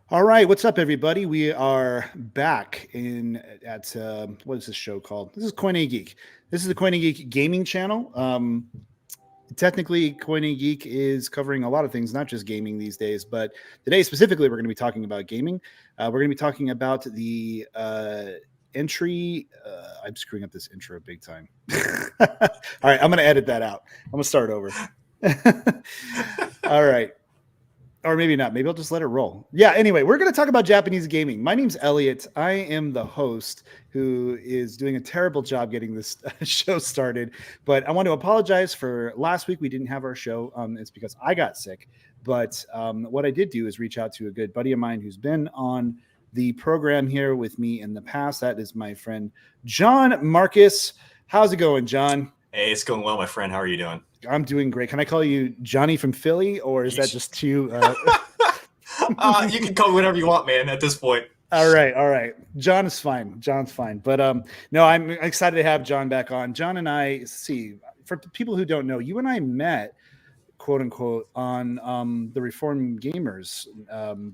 All right, what's up, everybody? We are back in at what is this show called? This is Coin A Geek. This is the Coin A Geek gaming channel. Technically, Coin A Geek is covering a lot of things, not just gaming these days. But today, specifically, we're going to be talking about gaming. We're going to be talking about the entry. I'm screwing up this intro big time. All right, I'm going to edit that out. I'm going to start over. All right. Or maybe not. Maybe I'll just let it roll. Yeah. Anyway, we're going to talk about Japanese gaming. My name's Eliot. I am the host who is doing a terrible job getting this show started. But I want to apologize for last week. We didn't have our show. It's because I got sick. But what I did do is reach out to a good buddy of mine who's been on the program here with me in the past. That is my friend, John Marcus. How's it going, John? Hey, it's going well, my friend. How are you doing? I'm doing great. Can I call you Johnny from Philly, or is that just too? You can call me whatever you want, man. At this point. All right. John is fine. John's fine. But no, I'm excited to have John back on. John and I, for people who don't know, you and I met, quote unquote, on the Reformed Gamers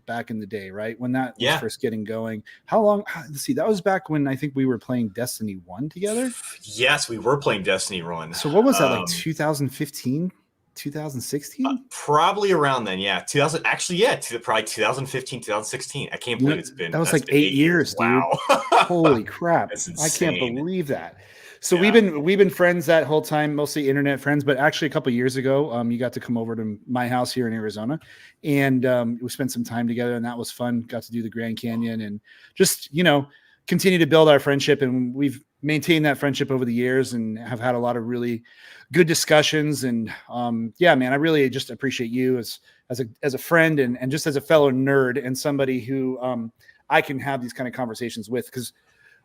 back in the day, right? When that was first getting going. How long? Let's see. That was back when I think we were playing Destiny 1 together. Yes, we were playing Destiny 1. So what was that, like 2015? 2016? Probably around then, yeah. 2000, actually, yeah, probably 2015, 2016. I can't believe it's been. That was like 8 years, dude. Wow. Holy crap. I can't believe that. So we've been friends that whole time, mostly internet friends, but actually a couple of years ago, you got to come over to my house here in Arizona, and we spent some time together, and that was fun. Got to do the Grand Canyon and just, continue to build our friendship, and we've maintained that friendship over the years and have had a lot of really good discussions. And yeah, man, I really just appreciate you as a friend and just as a fellow nerd and somebody who I can have these kind of conversations with. Because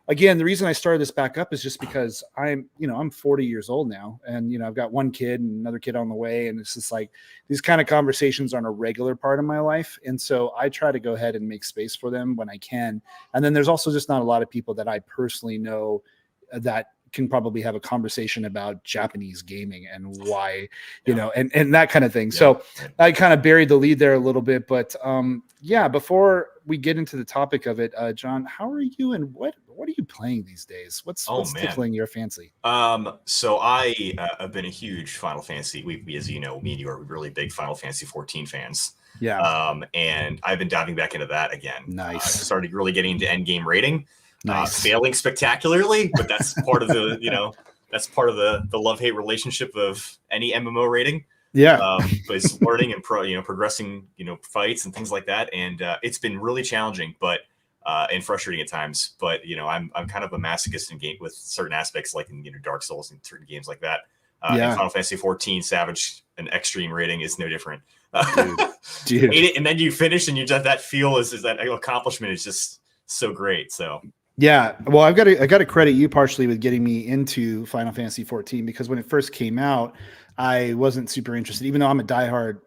again, the reason I started this back up is just because I'm 40 years old now, and I've got one kid and another kid on the way, and it's just like these kind of conversations aren't a regular part of my life, and so I try to go ahead and make space for them when I can. And then there's also just not a lot of people that I personally know that can probably have a conversation about Japanese gaming and why, and that kind of thing. Yeah. So I kind of buried the lead there a little bit, but before we get into the topic of it, John, how are you and what are you playing these days? What's tickling your fancy? So I have been a huge Final Fantasy. We, as you know, me and you are really big Final Fantasy 14 fans. Yeah. And I've been diving back into that again. Nice. Started really getting into end game rating. Nice. Failing spectacularly, but that's part of the that's part of the love-hate relationship of any MMO rating. Yeah. But it's learning and progressing fights and things like that, and it's been really challenging, but and frustrating at times. But I'm kind of a masochist in game with certain aspects, like in Dark Souls and certain games like that. In Final Fantasy 14 Savage, an extreme rating is no different. Dude. And then you finish and you just that feel is that accomplishment is just so great. So. Yeah, well, I got to credit you partially with getting me into Final Fantasy 14, because when it first came out, I wasn't super interested, even though I'm a diehard.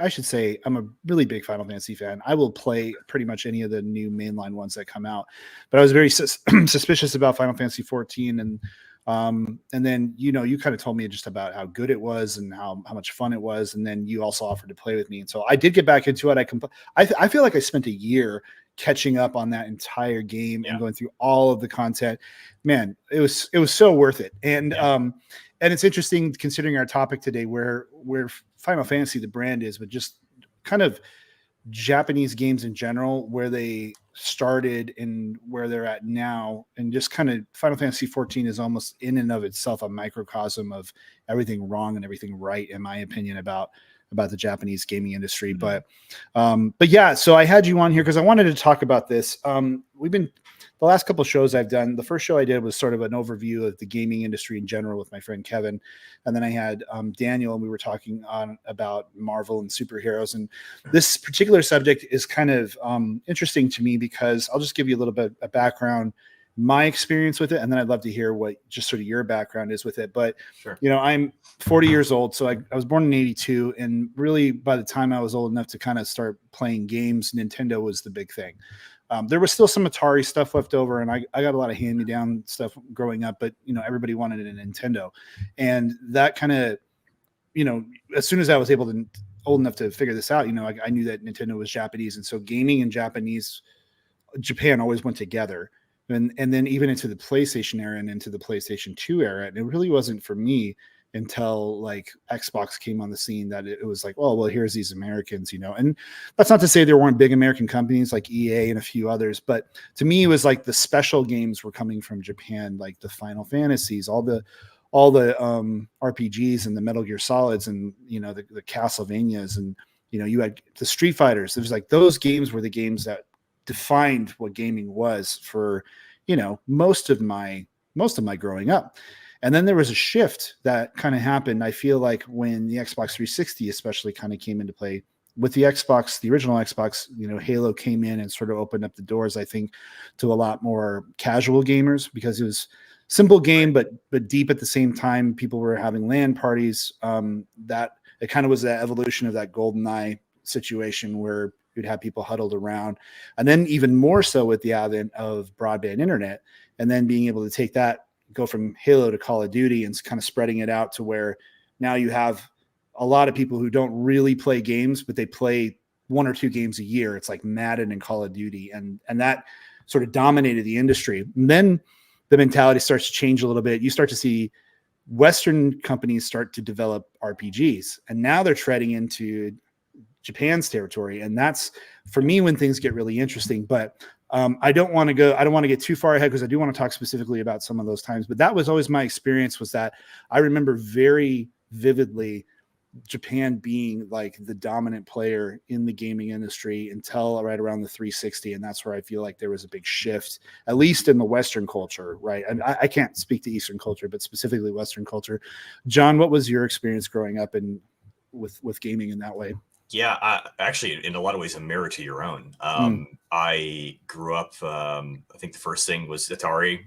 I should say I'm a really big Final Fantasy fan. I will play pretty much any of the new mainline ones that come out, but I was very suspicious about Final Fantasy 14, and then you kind of told me just about how good it was and how much fun it was, and then you also offered to play with me, and so I did get back into it. I feel like I spent a year catching up on that entire game and going through all of the content. Man, it was so worth it. And and it's interesting considering our topic today, where Final Fantasy the brand is, but just kind of Japanese games in general, where they started and where they're at now, and just kind of Final Fantasy 14 is almost in and of itself a microcosm of everything wrong and everything right, in my opinion, about the Japanese gaming industry. Mm-hmm. But yeah, so I had you on here because I wanted to talk about this. We've been, the last couple of shows I've done, the first show I did was sort of an overview of the gaming industry in general with my friend Kevin. And then I had Daniel, and we were talking about Marvel and superheroes. And this particular subject is kind of interesting to me because I'll just give you a little bit of background, my experience with it, and then I'd love to hear what just sort of your background is with it. But sure. I'm 40 years old, so I was born in 82, and really by the time I was old enough to kind of start playing games, Nintendo was the big thing. There was still some Atari stuff left over, and I got a lot of hand-me-down stuff growing up, but everybody wanted a Nintendo, and that kind of, as soon as I was able to old enough to figure this out, I knew that Nintendo was Japanese, and so gaming and Japan always went together. And then even into the PlayStation era and into the PlayStation 2 era, and it really wasn't for me until like Xbox came on the scene that it was like, oh, well, here's these Americans, and that's not to say there weren't big American companies like EA and a few others, but to me, it was like the special games were coming from Japan, like the Final Fantasies, all the RPGs and the Metal Gear Solids and, the Castlevanias, and, you had the Street Fighters. There's like those games were the games that defined what gaming was for, most of my growing up. And then there was a shift that kind of happened. I feel like when the Xbox 360 especially kind of came into play with the Xbox, the original Xbox, Halo came in and sort of opened up the doors, I think, to a lot more casual gamers, because it was simple game, but deep at the same time. People were having LAN parties. That it kind of was that evolution of that GoldenEye situation where you'd have people huddled around, and then even more so with the advent of broadband internet, and then being able to take that, go from Halo to Call of Duty, and kind of spreading it out to where now you have a lot of people who don't really play games, but they play 1 or 2 games a year. It's like Madden and Call of Duty, and that sort of dominated the industry. And then the mentality starts to change a little bit. You start to see Western companies start to develop RPGs, and now they're treading into Japan's territory. And that's, for me, when things get really interesting. But I don't want to get too far ahead, because I do want to talk specifically about some of those times. But that was always my experience, was that I remember very vividly Japan being like the dominant player in the gaming industry until right around the 360. And that's where I feel like there was a big shift, at least in the Western culture, right? And I can't speak to Eastern culture, but specifically Western culture. John, what was your experience growing up with gaming in that way? Yeah, actually, in a lot of ways, a mirror to your own. I grew up, I think the first thing was Atari,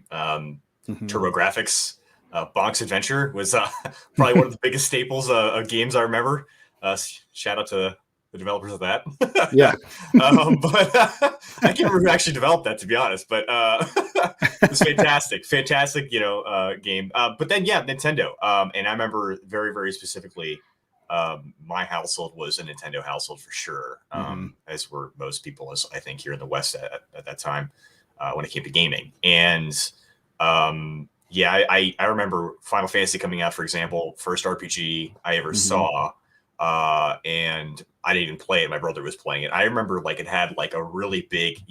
TurboGrafx. Bonk's Adventure was probably one of the biggest staples of games I remember. Shout out to the developers of that. Yeah. But I can't remember who actually developed that, to be honest. But it was fantastic, game. But then, yeah, Nintendo. And I remember very, very specifically, my household was a Nintendo household for sure, as were most people, as I think here in the West at that time, when it came to gaming. And yeah, I remember Final Fantasy coming out, for example, first RPG I ever saw, and I didn't even play it. My brother was playing it. I remember like it had like a really big,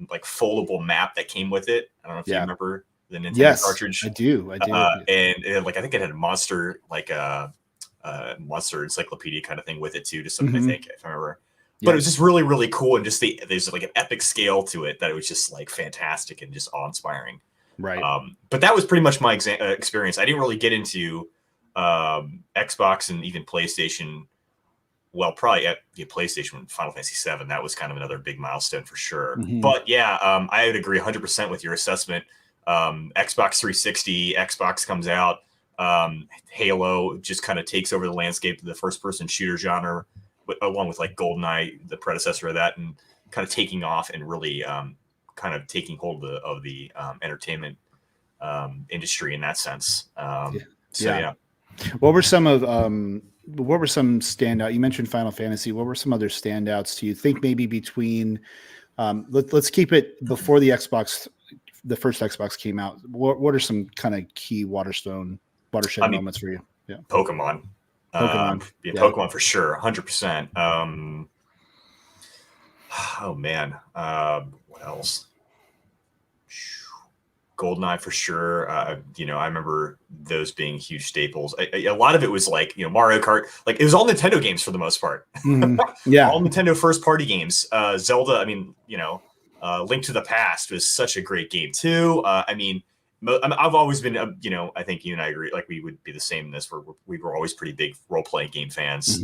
like foldable map that came with it. I don't know if you remember the Nintendo cartridge. I do. And it, like I think it had a monster, like a monster encyclopedia kind of thing with it too, to something I think, if I remember. But it was just really, really cool, and just there's like an epic scale to it that it was just like fantastic and just awe-inspiring. Right. But that was pretty much my experience. I didn't really get into Xbox and even PlayStation. Well, probably at PlayStation Final Fantasy VII. That was kind of another big milestone for sure. But yeah, I would agree 100% with your assessment. Xbox 360, Xbox comes out. Halo just kind of takes over the landscape of the first-person shooter genre, along with like GoldenEye, the predecessor of that, and kind of taking off and really kind of taking hold of the entertainment industry in that sense. What were some standout? You mentioned Final Fantasy. What were some other standouts to you? Think maybe between let's keep it before the first Xbox came out. What are some kind of key watershed moments for you? Yeah, Pokemon. Pokemon for sure, 100%. Oh man, what else? GoldenEye for sure. I remember those being huge staples. A lot of it was like, Mario Kart. Like, it was all Nintendo games for the most part. Yeah, all Nintendo first party games. Zelda. I mean, Link to the Past was such a great game too. I've always been, I think you and I agree. Like, we would be the same in this. We were always pretty big role playing game fans.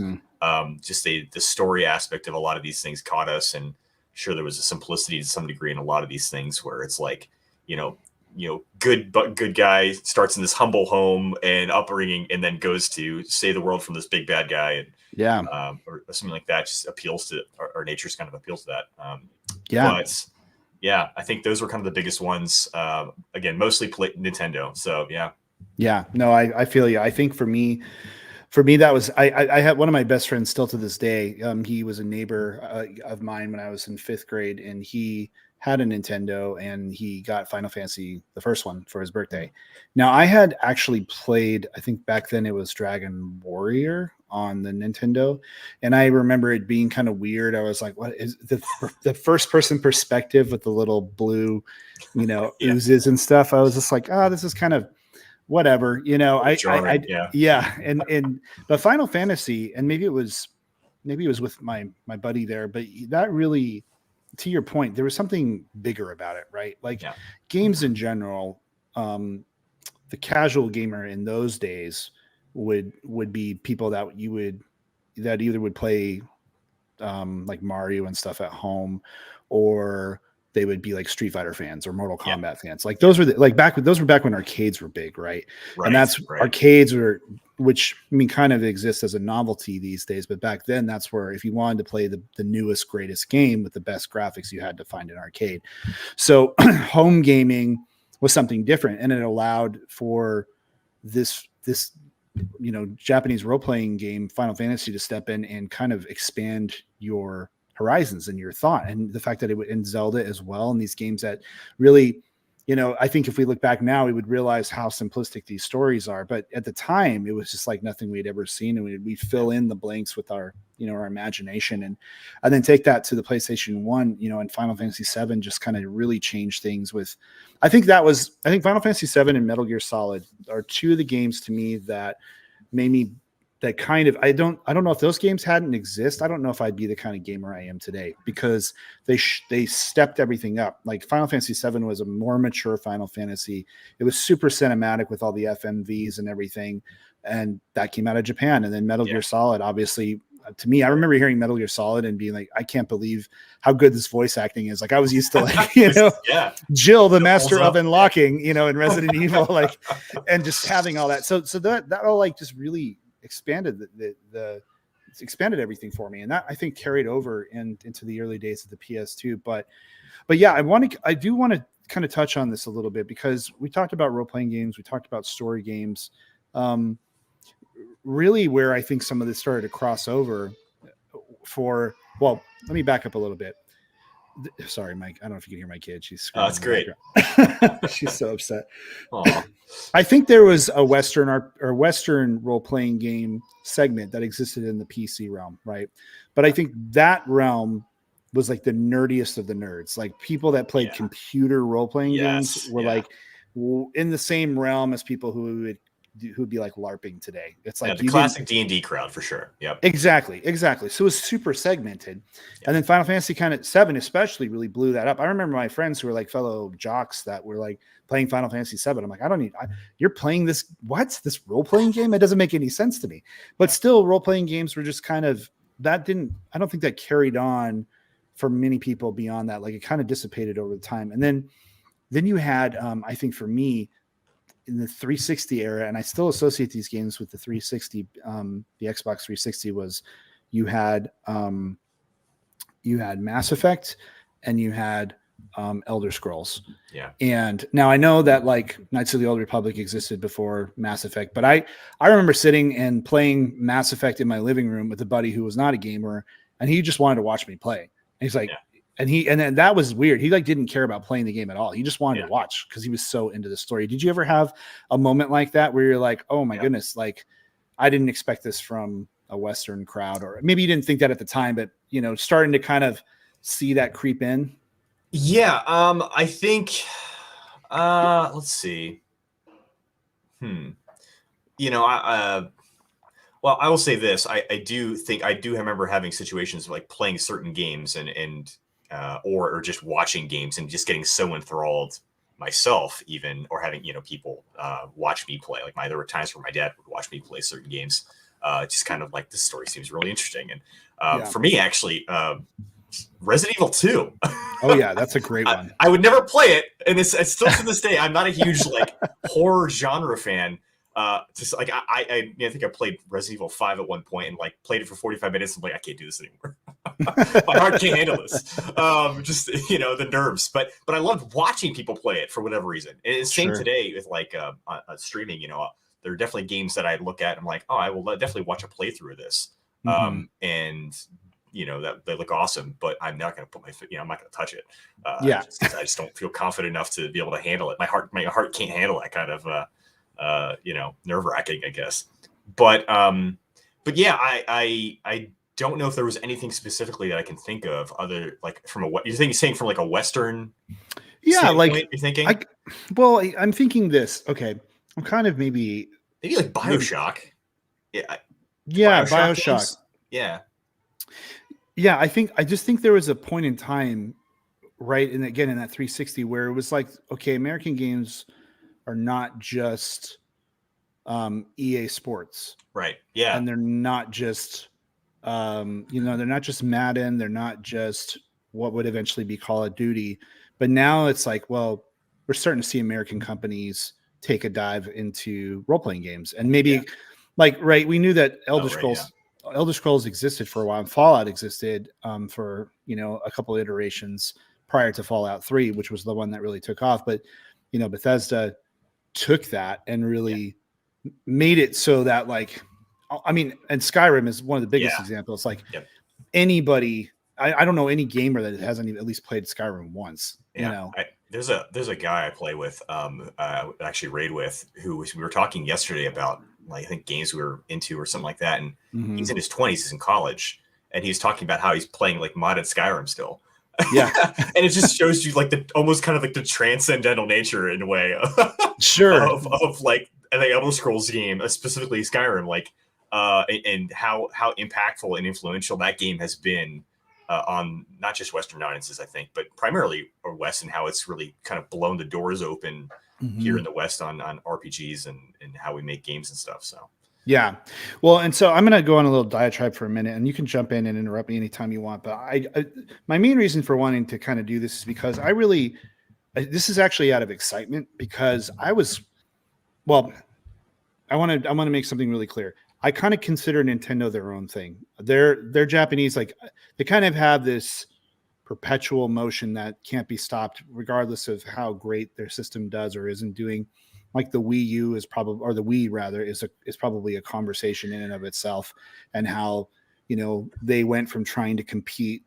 Just the story aspect of a lot of these things caught us, and sure there was a simplicity to some degree in a lot of these things where it's like, good guy starts in this humble home and upbringing, and then goes to save the world from this big bad guy, and or something like that. Just appeals to our nature's kind of appeals to that. But yeah, I think those were kind of the biggest ones. Again, mostly Nintendo. So yeah. Yeah, no, I feel you. I think for me, For me, that was I had one of my best friends still to this day. He was a neighbor of mine when I was in 5th grade, and he had a Nintendo, and he got Final Fantasy, the first one, for his birthday. Now, I had actually played, I think back then it was Dragon Warrior on the Nintendo, and I remember it being kind of weird. I was like, "What is the first person perspective with the little blue, oozes and stuff?" I was just like, "Oh, this is kind of." Whatever, yeah. But Final Fantasy, and maybe it was with my buddy there, but that really, to your point, there was something bigger about it, right? Like games in general, the casual gamer in those days would be people that either would play like Mario and stuff at home, or they would be like Street Fighter fans or Mortal Kombat fans. Like those were back when arcades were big, right? And that's arcades were, which I mean, kind of exists as a novelty these days. But back then, that's where if you wanted to play the newest, greatest game with the best graphics, you had to find an arcade. So home gaming was something different, and it allowed for this Japanese role-playing game, Final Fantasy, to step in and kind of expand your horizons and your thought, and the fact that it would in Zelda as well, and these games that really, I think if we look back now, we would realize how simplistic these stories are. But at the time, it was just like nothing we'd ever seen, and we fill in the blanks with our imagination, and then take that to the PlayStation 1, and Final Fantasy VII just kind of really changed things with. I think Final Fantasy VII and Metal Gear Solid are two of the games to me that made me. That kind of, I don't know if those games hadn't exist. I don't know if I'd be the kind of gamer I am today, because they stepped everything up. Like Final Fantasy VII was a more mature Final Fantasy. It was super cinematic with all the FMVs and everything, and that came out of Japan. And then Metal Gear Solid, obviously, to me, I remember hearing Metal Gear Solid and being like, I can't believe how good this voice acting is. Like I was used to Jill, the master of unlocking, in Resident Evil, like, and just having all that. So that all like just really expanded expanded everything for me, and that I think carried over into the early days of the PS2. But yeah, I do want to kind of touch on this a little bit, because we talked about role-playing games, we talked about story games, really where I think some of this started to cross over let me back up a little bit. Sorry, Mike. I don't know if you can hear my kid. She's screaming. Oh, it's great. She's so upset. I think there was a Western role-playing game segment that existed in the PC realm, right? But I think that realm was like the nerdiest of the nerds. Like people that played computer role-playing games were like in the same realm as people who'd be like LARPing today. It's like the classic D&D crowd for sure. Yep. Exactly. So it was super segmented. And then Final Fantasy VII especially really blew that up. I remember my friends who were like fellow jocks that were like playing Final Fantasy VII. I'm like, you're playing this role-playing game? It doesn't make any sense to me. But still, role-playing games were just kind of, I don't think that carried on for many people beyond that. Like it kind of dissipated over the time. And then you had, I think for me, in the 360 era, and I still associate these games with the 360, the Xbox 360, was you had Mass Effect and you had Elder Scrolls. Yeah. And now I know that like Knights of the Old Republic existed before Mass Effect, but I remember sitting and playing Mass Effect in my living room with a buddy who was not a gamer, and he just wanted to watch me play. And he's like, and then that was weird. He like didn't care about playing the game at all. He just wanted to watch because he was so into the story. Did you ever have a moment like that where you're like, oh my goodness, like I didn't expect this from a Western crowd? Or maybe you didn't think that at the time, but starting to kind of see that creep in. Yeah. I think, let's see. Well, I will say this. I do remember having situations like playing certain games or just watching games and just getting so enthralled myself, even, or having people watch me play. Like there were times where my dad would watch me play certain games, just kind of like, this story seems really interesting. And for me, actually, Resident Evil 2. Oh yeah, that's a great one. I would never play it, and it's still to this day. I'm not a huge like horror genre fan. Just like I think I played Resident Evil 5 at one point and like played it for 45 minutes. And I'm like, I can't do this anymore. My heart can't handle this. Just the nerves. But I loved watching people play it for whatever reason. And it's same today with like streaming. there are definitely games that I look at and I'm like, oh, I will definitely watch a playthrough of this. And that they look awesome, but I'm not going to put I'm not going to touch it. I just don't feel confident enough to be able to handle it. My heart can't handle that kind of, nerve wracking, I guess. But yeah, I don't know if there was anything specifically that I can think of other, like from you're saying from like a Western standpoint, you're thinking? I'm thinking this. Okay. I'm kind of maybe like BioShock. BioShock. Yeah. Yeah, I just think there was a point in time, right, and again in that 360 where it was like, okay, American games are not just EA Sports, right? Yeah, and they're not just they're not just Madden, they're not just what would eventually be Call of Duty, but now it's like, well, we're starting to see American companies take a dive into role-playing games, and maybe we knew that Elder Scrolls existed for a while, and Fallout existed for a couple of iterations prior to Fallout 3, which was the one that really took off. But Bethesda took that and really made it so that, like, I mean, and Skyrim is one of the biggest examples. Like anybody, I don't know any gamer that hasn't even at least played Skyrim once. There's a guy I play with, actually raid with, we were talking yesterday about, like, I think games we were into or something like that, and he's in his 20s, he's in college, and he's talking about how he's playing like modded Skyrim still. Yeah. And it just shows you like the almost kind of like the transcendental nature in a way sure of like the Elder Scrolls game, specifically Skyrim, like and how impactful and influential that game has been on not just Western audiences, I think, but primarily or West, and how it's really kind of blown the doors open here in the West on RPGs and how we make games and stuff. So yeah, well, and so I'm going to go on a little diatribe for a minute, and you can jump in and interrupt me anytime you want. But my main reason for wanting to kind of do this is because this is actually out of excitement, because I want to make something really clear. I kind of consider Nintendo their own thing. They're Japanese, like they kind of have this perpetual motion that can't be stopped, regardless of how great their system does or isn't doing. Like the Wii U is probably, or the Wii rather, is probably a conversation in and of itself, and how they went from trying to compete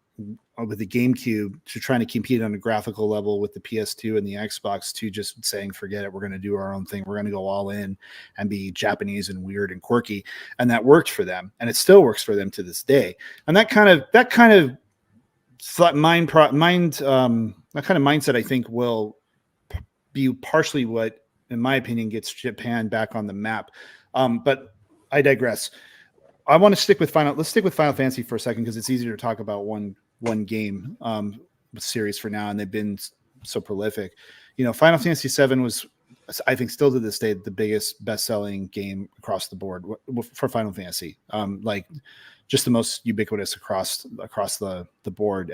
with the GameCube to trying to compete on a graphical level with the PS2 and the Xbox to just saying, forget it, we're going to do our own thing, we're going to go all in and be Japanese and weird and quirky, and that worked for them, and it still works for them to this day. And that kind of mindset, I think, will be partially what, in my opinion, gets Japan back on the map. But I digress. I want to stick with Let's stick with Final Fantasy for a second, because it's easier to talk about one game series for now, and they've been so prolific. Final Fantasy VII was, I think, still to this day, the biggest best-selling game across the board for Final Fantasy. Like, just the most ubiquitous across the board.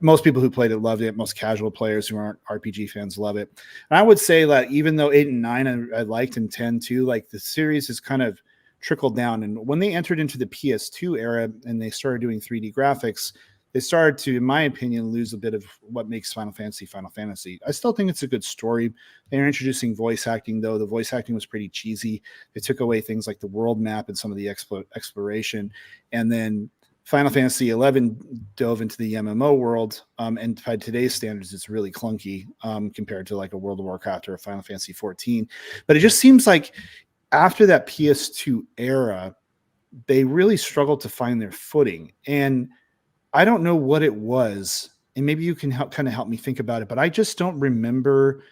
Most people who played it loved it. Most casual players who aren't RPG fans love it. And I would say that even though 8 and 9 I liked, and 10 too, like the series has kind of trickled down. And when they entered into the PS2 era and they started doing 3D graphics, they started to, in my opinion, lose a bit of what makes Final Fantasy. I still think it's a good story. They're introducing voice acting, though. The voice acting was pretty cheesy. They took away things like the world map and some of the exploration. And then Final Fantasy XI dove into the MMO world. And by today's standards, it's really clunky compared to like a World of Warcraft or a Final Fantasy 14. But it just seems like after that PS2 era, they really struggled to find their footing. And I don't know what it was, and maybe you can help me think about it, but I just don't remember.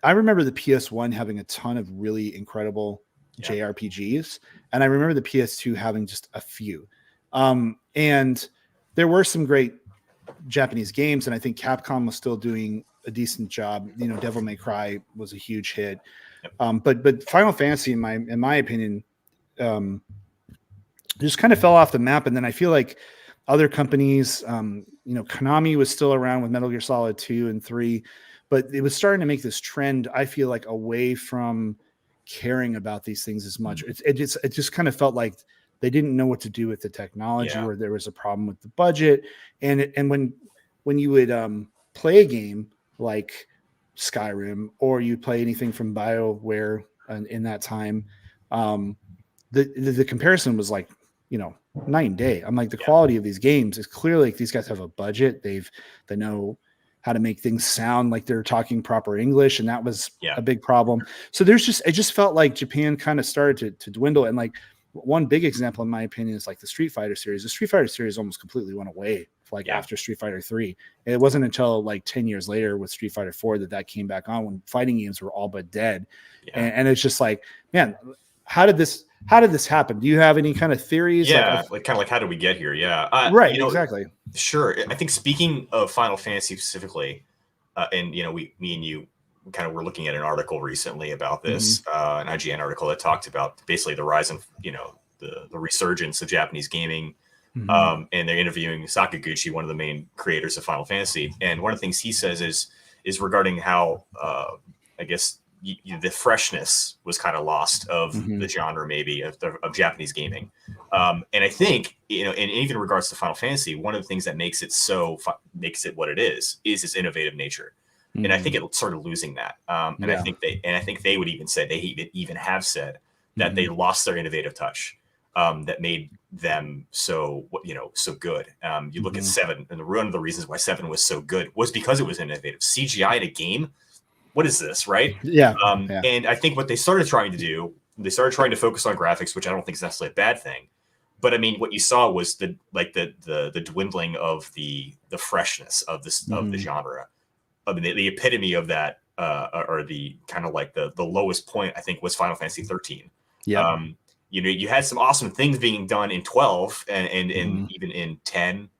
I remember the PS1 having a ton of really incredible JRPGs, and I remember the PS2 having just a few. And there were some great Japanese games, and I think Capcom was still doing a decent job. Devil May Cry was a huge hit. But Final Fantasy, in my opinion, just kind of fell off the map. And then I feel like other companies, Konami was still around with Metal Gear Solid 2 and 3, but it was starting to make this trend, I feel like, away from caring about these things as much. It just kind of felt like they didn't know what to do with the technology, or there was a problem with the budget. And when you would play a game like Skyrim, or you play anything from BioWare, in that time. The comparison was like, night and day. I'm like, the quality of these games is clearly like these guys have a budget. They know how to make things sound like they're talking proper English. And that was a big problem. So it just felt like Japan kind of started to dwindle. And like one big example, in my opinion, is like the Street Fighter series. The Street Fighter series almost completely went away after Street Fighter 3. It wasn't until like 10 years later with Street Fighter 4 that came back on, when fighting games were all but dead. And it's just like, man, how did this happen? Do you have any kind of theories? Yeah, like kind of like, how did we get here? Yeah, right, exactly. Sure. I think, speaking of Final Fantasy specifically, and me and you kind of were looking at an article recently about this, an IGN article that talked about basically the rise of the resurgence of Japanese gaming. And they're interviewing Sakaguchi, one of the main creators of Final Fantasy, and one of the things he says is regarding how I guess the freshness was kind of lost of the genre, maybe of Japanese gaming. And I think, and even in regards to Final Fantasy, one of the things that makes it what it is its innovative nature. And I think it's sort of losing that. And I think they would even say, they even have said that they lost their innovative touch that made them so good. You look at 7, and one of the reasons why 7 was so good was because it was innovative. CGI in a game, what is this, right? And I think what they started trying to do, they started trying to focus on graphics, which I don't think is necessarily a bad thing. But I mean, what you saw was the dwindling of the freshness of this of the genre. I mean, the epitome of that, or the kind of like the lowest point, I think, was Final Fantasy 13. You had some awesome things being done in 12 and even in 10.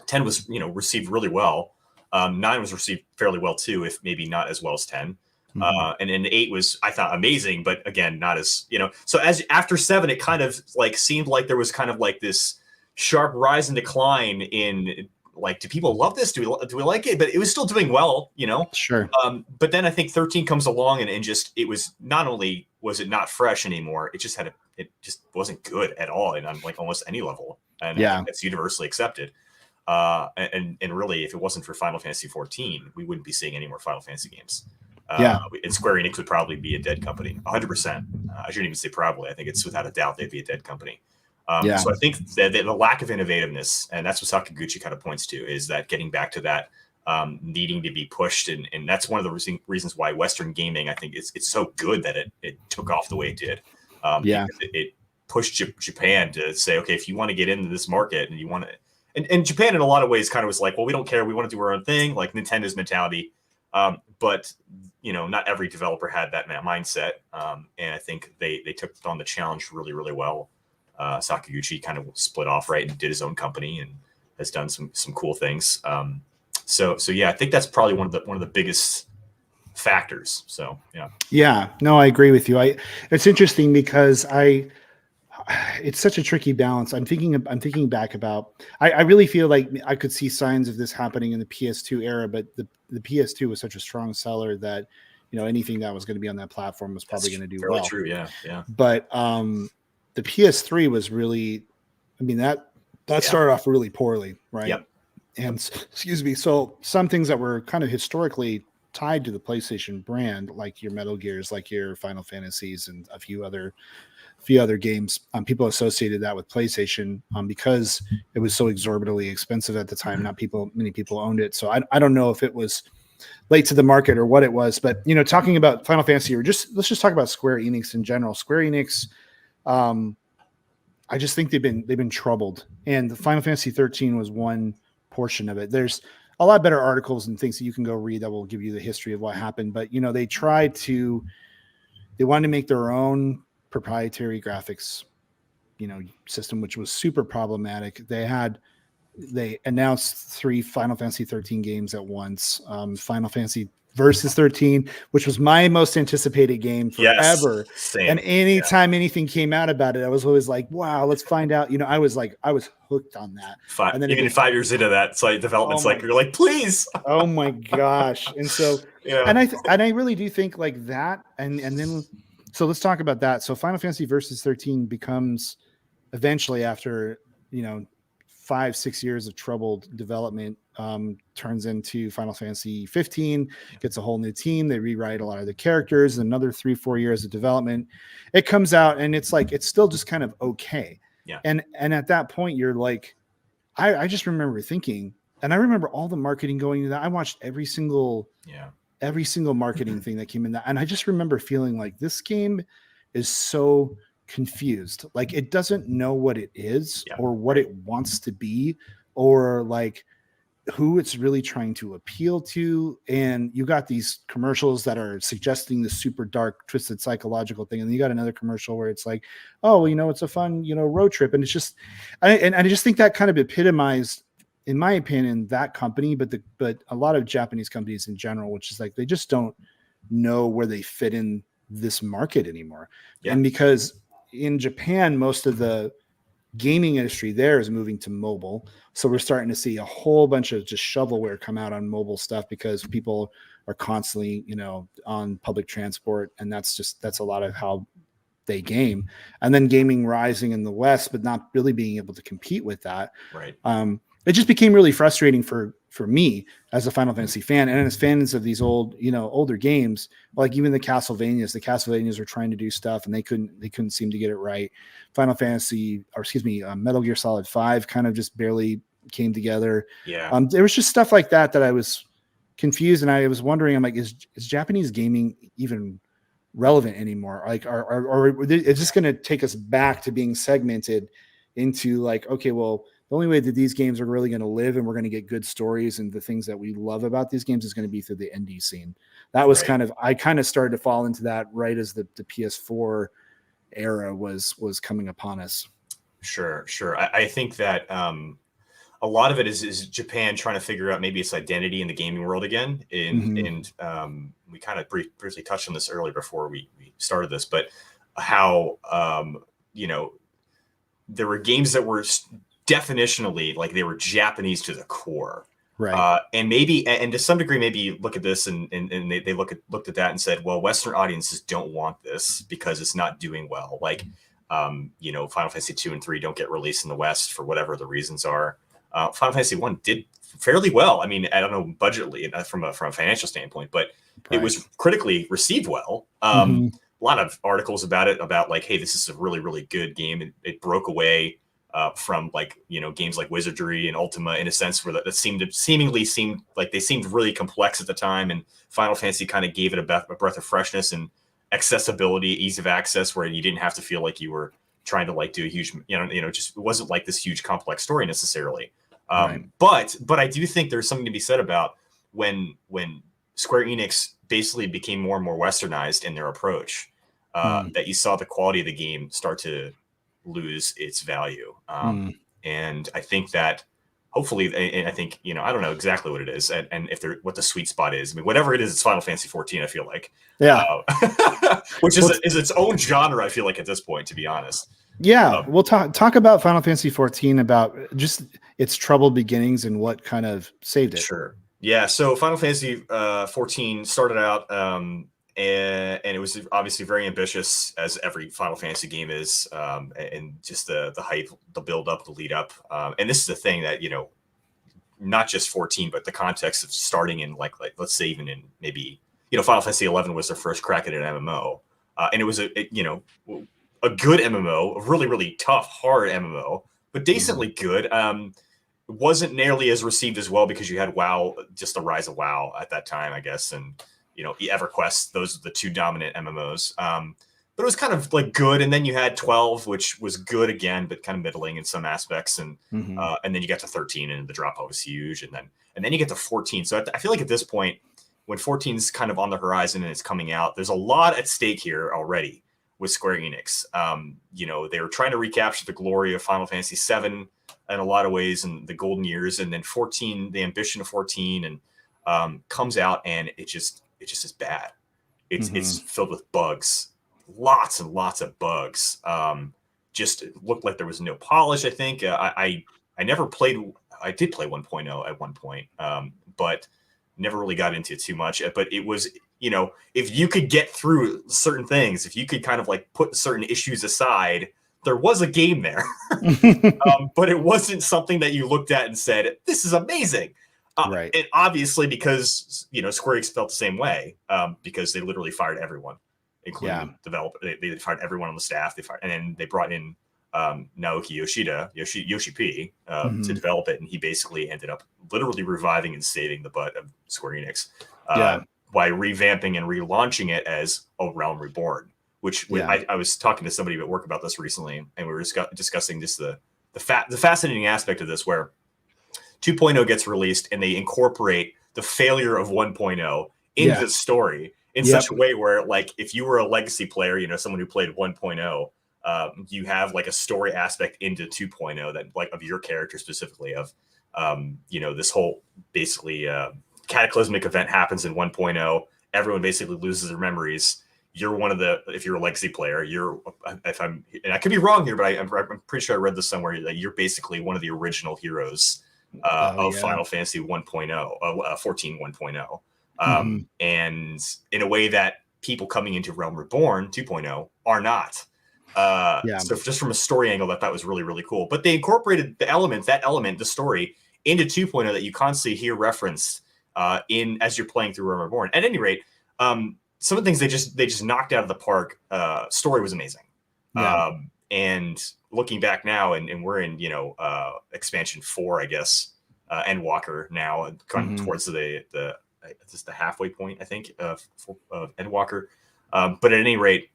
10 was received really well. 9 was received fairly well too, if maybe not as well as 10. And then 8 was, I thought, amazing, but again, not as So as after 7, it kind of like seemed like there was kind of like this sharp rise and decline in like, do people love this? Do we like it? But it was still doing well, Sure. But then I think 13 comes along and just, it was, not only was it not fresh anymore, it just wasn't good at all, and on like almost any level. And I think it's universally accepted. And really, if it wasn't for Final Fantasy 14, we wouldn't be seeing any more Final Fantasy games. And Square Enix would probably be a dead company, 100%. I shouldn't even say probably. I think it's without a doubt they'd be a dead company. So I think that the lack of innovativeness, and that's what Sakaguchi kind of points to, is that getting back to that needing to be pushed, and that's one of the reasons why Western gaming, I think, it's so good that it took off the way it did. It pushed Japan to say, okay, if you want to get into this market and you want to, and Japan in a lot of ways kind of was like, well, we don't care, we want to do our own thing, like Nintendo's mentality. But not every developer had that mindset, and I think they took on the challenge really, really well. Sakaguchi kind of split off, right, and did his own company and has done some cool things. So yeah, I think that's probably one of the biggest factors. So no, I agree with you. It's interesting because it's such a tricky balance. I'm thinking back about, I really feel like I could see signs of this happening in the PS2 era, but the PS2 was such a strong seller that anything that was going to be on that platform was probably going to do well. True, yeah. But the PS3 was really, that started off really poorly, right? Yep. And excuse me, so some things that were kind of historically tied to the PlayStation brand, like your Metal Gears, like your Final Fantasies, and a few other games, people associated that with PlayStation because it was so exorbitantly expensive at the time. Not many people owned it, so I don't know if it was late to the market or what it was. But talking about Final Fantasy, let's just talk about Square Enix in general. Square Enix, I just think they've been troubled, and the Final Fantasy 13 was one portion of it. There's a lot better articles and things that you can go read that will give you the history of what happened. But they wanted to make their own proprietary graphics system, which was super problematic. They announced 3 Final Fantasy 13 games at once. Final Fantasy Versus 13, which was my most anticipated game forever. Yes, same. And anytime anything came out about it, I was always like, wow, let's find out. I was hooked on that. And then even 5 years into that, so development's you're like, please. Oh my gosh. And so, and I really do think like that. And then, so let's talk about that. So Final Fantasy Versus 13 becomes eventually, after, 5-6 years of troubled development turns into Final Fantasy 15, gets a whole new team. They rewrite a lot of the characters, another 3-4 years of development. It comes out and it's like, it's still just kind of okay. Yeah. And at that point you're like, I just remember thinking, and I remember all the marketing going into that. I watched every single marketing thing that came in that. And I just remember feeling like this game is so confused. Like it doesn't know what it is or what it wants to be, or like who it's really trying to appeal to. And you got these commercials that are suggesting this super dark, twisted psychological thing. And then you got another commercial where it's like, oh, well, you know, it's a fun, you know, road trip. And it's just, and I just think that kind of epitomized, in my opinion, that company, but a lot of Japanese companies in general, which is like, they just don't know where they fit in this market anymore. Yeah. And because in Japan, most of the gaming industry there is moving to mobile. So we're starting to see a whole bunch of just shovelware come out on mobile stuff because people are constantly, you know, on public transport. And that's a lot of how they game. And then gaming rising in the West, but not really being able to compete with that. Right. It just became really frustrating for me as a Final Fantasy fan and as fans of these older games, like even the Castlevanias were trying to do stuff and they couldn't seem to get it right. Metal Gear Solid 5 kind of just barely came together. Yeah. There was just stuff like that I was confused, and I was wondering, I'm like, is Japanese gaming even relevant anymore? Like, or is this going to take us back to being segmented into like, okay, well, the only way that these games are really going to live and we're going to get good stories and the things that we love about these games is going to be through the indie scene. That was I kind of started to fall into that right as the PS4 era was coming upon us. Sure. I think that a lot of it is Japan trying to figure out maybe its identity in the gaming world again. And we kind of briefly touched on this earlier before we started this, but how, there were games that were definitionally like they were Japanese to the core. Right. And maybe, and to some degree, maybe you look at this and they looked at that and said, well, Western audiences don't want this because it's not doing well. Like, Final Fantasy 2 and 3 don't get released in the West for whatever the reasons are. Final Fantasy 1 did fairly well. I mean, I don't know budgetly from a financial standpoint, but it was critically received well. A lot of articles about it, about like, hey, this is a really, really good game. It broke away from like, games like Wizardry and Ultima in a sense where that seemingly seemed like they seemed really complex at the time. And Final Fantasy kind of gave it a breath of freshness and accessibility, ease of access, where you didn't have to feel like you were trying to like do a huge, just it wasn't like this huge complex story necessarily. Right. But I do think there's something to be said about when Square Enix basically became more and more westernized in their approach, that you saw the quality of the game start to lose its value. And I think that hopefully, and I think, I don't know exactly what it is and if what the sweet spot is. I mean, whatever it is, it's Final Fantasy 14, I feel like. Yeah. Which is its own genre, I feel like, at this point, to be honest. Yeah. We'll talk about Final Fantasy 14, about just its troubled beginnings and what kind of saved it. Sure. Yeah. So Final Fantasy 14 started out, and it was obviously very ambitious, as every Final Fantasy game is, and just the hype, the build up, the lead up. And this is the thing that, not just 14, but the context of starting in like let's say even in maybe, Final Fantasy 11 was their first crack at an MMO. And it was a good MMO, a really, really tough, hard MMO, but decently good. It wasn't nearly as received as well because you had WoW, just the rise of WoW at that time, I guess. And, EverQuest, those are the two dominant MMOs. But it was kind of like good. And then you had 12, which was good again, but kind of middling in some aspects. And then you got to 13 and the drop off was huge. And then you get to 14. So I feel like at this point, when 14's kind of on the horizon and it's coming out, there's a lot at stake here already with Square Enix. They were trying to recapture the glory of Final Fantasy VII in a lot of ways in the golden years. And then 14, the ambition of 14 and comes out and it just is bad. It's filled with bugs, lots and lots of bugs. Just looked like there was no polish. I think I never played. I did play 1.0 at one point, but never really got into it too much. But it was, if you could get through certain things, if you could kind of like put certain issues aside, there was a game there, but it wasn't something that you looked at and said, "This is amazing." Right. And obviously, because Square Enix felt the same way, because they literally fired everyone, including the developer. They fired everyone on the staff. And then they brought in Naoki Yoshi P, to develop it, and he basically ended up literally reviving and saving the butt of Square Enix by revamping and relaunching it as A Realm Reborn. Which I was talking to somebody at work about this recently, and we were discussing just the fascinating aspect of this, where 2.0 gets released and they incorporate the failure of 1.0 into the story in such a way where, like, if you were a legacy player, someone who played 1.0, you have like a story aspect into 2.0 that, like, of your character specifically, of this whole basically cataclysmic event happens in 1.0. Everyone basically loses their memories. You're one of if you're a legacy player, and I could be wrong here, but I'm pretty sure I read this somewhere, that you're basically one of the original heroes of Final Fantasy 1.0, 14 1.0. And in a way that people coming into Realm Reborn 2.0 are not. So just from a story angle, that was really, really cool. But they incorporated the story into 2.0 that you constantly hear referenced as you're playing through Realm Reborn. At any rate, some of the things they just knocked out of the park. Story was amazing. And looking back now, and we're in expansion 4, I guess, Endwalker now, kind of towards the halfway point, I think, of Endwalker. But at any rate,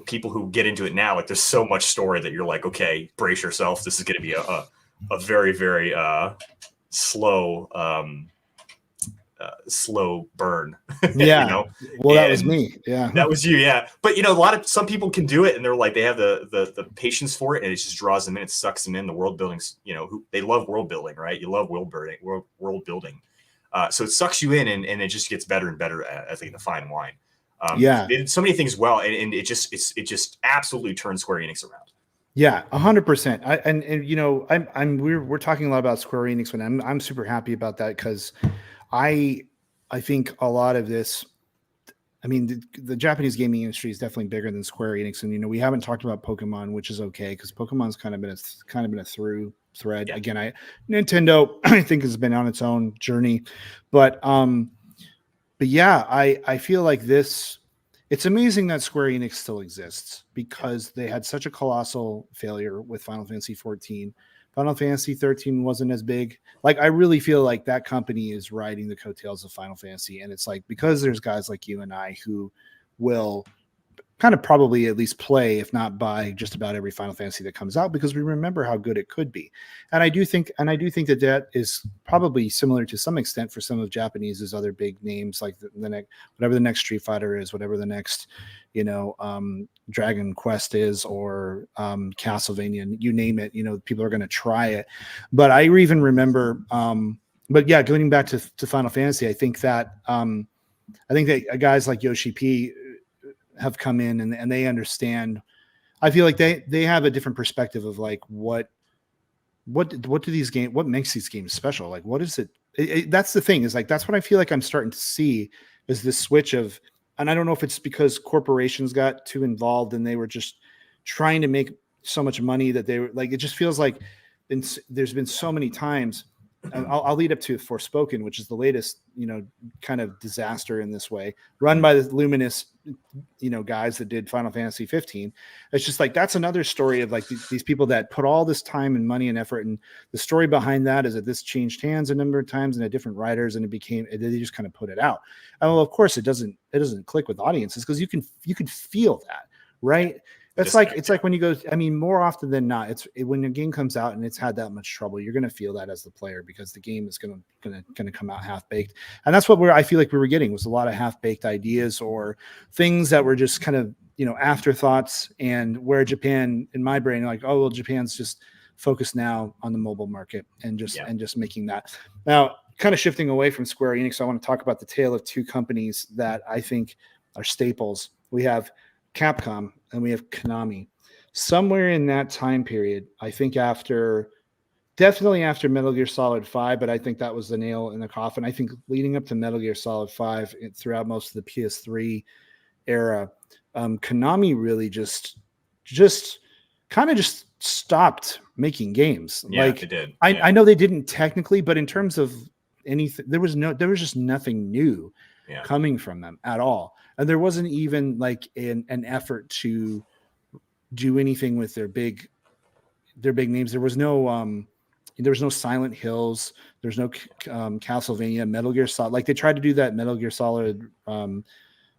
people who get into it now, like, there's so much story that you're like, okay, brace yourself. This is going to be a very, very slow burn. Well, that was me. That was you. But some people can do it, and they're like, they have the patience for it, and it just draws them in. It sucks them in. The world building's, they love world building, right? You love world building. So it sucks you in, and it just gets better and better as they define wine. They did so many things well, and it just absolutely turned Square Enix around. 100%. We're talking a lot about Square Enix, and I'm super happy about that, because I think a lot of this, the Japanese gaming industry is definitely bigger than Square Enix, and we haven't talked about Pokemon, which is okay, because Pokemon's kind of been a through thread. Again, Nintendo I think has been on its own journey, but I feel like this. It's amazing that Square Enix still exists, because they had such a colossal failure with Final Fantasy 14. Final Fantasy 13 wasn't as big. Like, I really feel like that company is riding the coattails of Final Fantasy. And it's like, because there's guys like you and I who will kind of probably at least play, if not buy, just about every Final Fantasy that comes out, because we remember how good it could be. And I do think that is probably similar to some extent for some of Japanese's other big names, like whatever the next Street Fighter is, whatever the next, Dragon Quest is, or Castlevania, you name it, people are going to try it. But I even remember, going back to Final Fantasy, I think that guys like Yoshi P have come in and they understand. I feel like they have a different perspective of, like, what makes these games special? Like, what is it? That's the thing, is like, that's what I feel like I'm starting to see, is this switch of, and I don't know if it's because corporations got too involved and they were just trying to make so much money that they were like, it just feels like there's been so many times. I'll lead up to Forspoken, which is the latest, kind of disaster in this way, run by the Luminous, guys that did Final Fantasy 15. It's just like, that's another story of, like, these people that put all this time and money and effort, and the story behind that is that this changed hands a number of times and had different writers, and they just kind of put it out. And well, of course it doesn't click with audiences, because you can feel that, right? It's like when you go, more often than not, when a game comes out and it's had that much trouble, you're going to feel that as the player, because the game is going to come out half baked. And that's what I feel like we were getting, was a lot of half baked ideas, or things that were just kind of, afterthoughts, and where Japan, in my brain, like, oh, well, Japan's just focused now on the mobile market and just making that. Now, kind of shifting away from Square Enix, I want to talk about the tale of two companies that I think are staples. We have Capcom and we have Konami. Somewhere in that time period, I think definitely after Metal Gear Solid 5, but I think that was the nail in the coffin. I think leading up to Metal Gear Solid 5, throughout most of the PS3 era, Konami really just kind of just stopped making games. Yeah, like they did. I know they didn't technically, but in terms of anything, there was just nothing new coming from them at all. And there wasn't even like an effort to do anything with their big names. There was no Silent Hills. There's no Castlevania, Metal Gear Solid. Like they tried to do that Metal Gear Solid.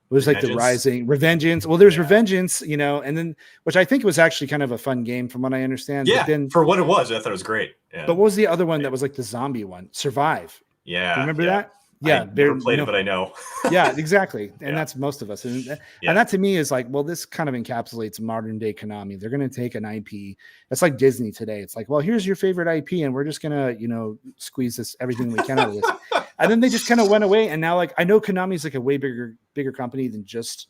It was like the Rising, Revengeance. Well, there's Revengeance, and then which I think was actually kind of a fun game from what I understand. Yeah, but then, for what it was, I thought it was great. Yeah. But what was the other one that was like the zombie one? Survive. Yeah. Remember that? Yeah. I never played it, but I know. Yeah, exactly. And that's most of us. And that to me is like, well, this kind of encapsulates modern day Konami. They're going to take an IP. It's like Disney today. It's like, well, here's your favorite IP, and we're just going to, squeeze everything we can out of this. And then they just kind of went away. And now, like, I know Konami's like a way bigger company than just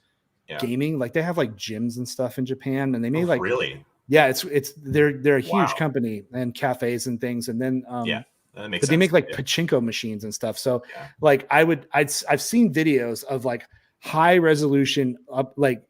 gaming. Like they have like gyms and stuff in Japan, and they made really. Yeah, they're a huge company, and cafes and things. And then that makes but sense. They make like pachinko machines and stuff. So like I've seen videos of like high resolution up like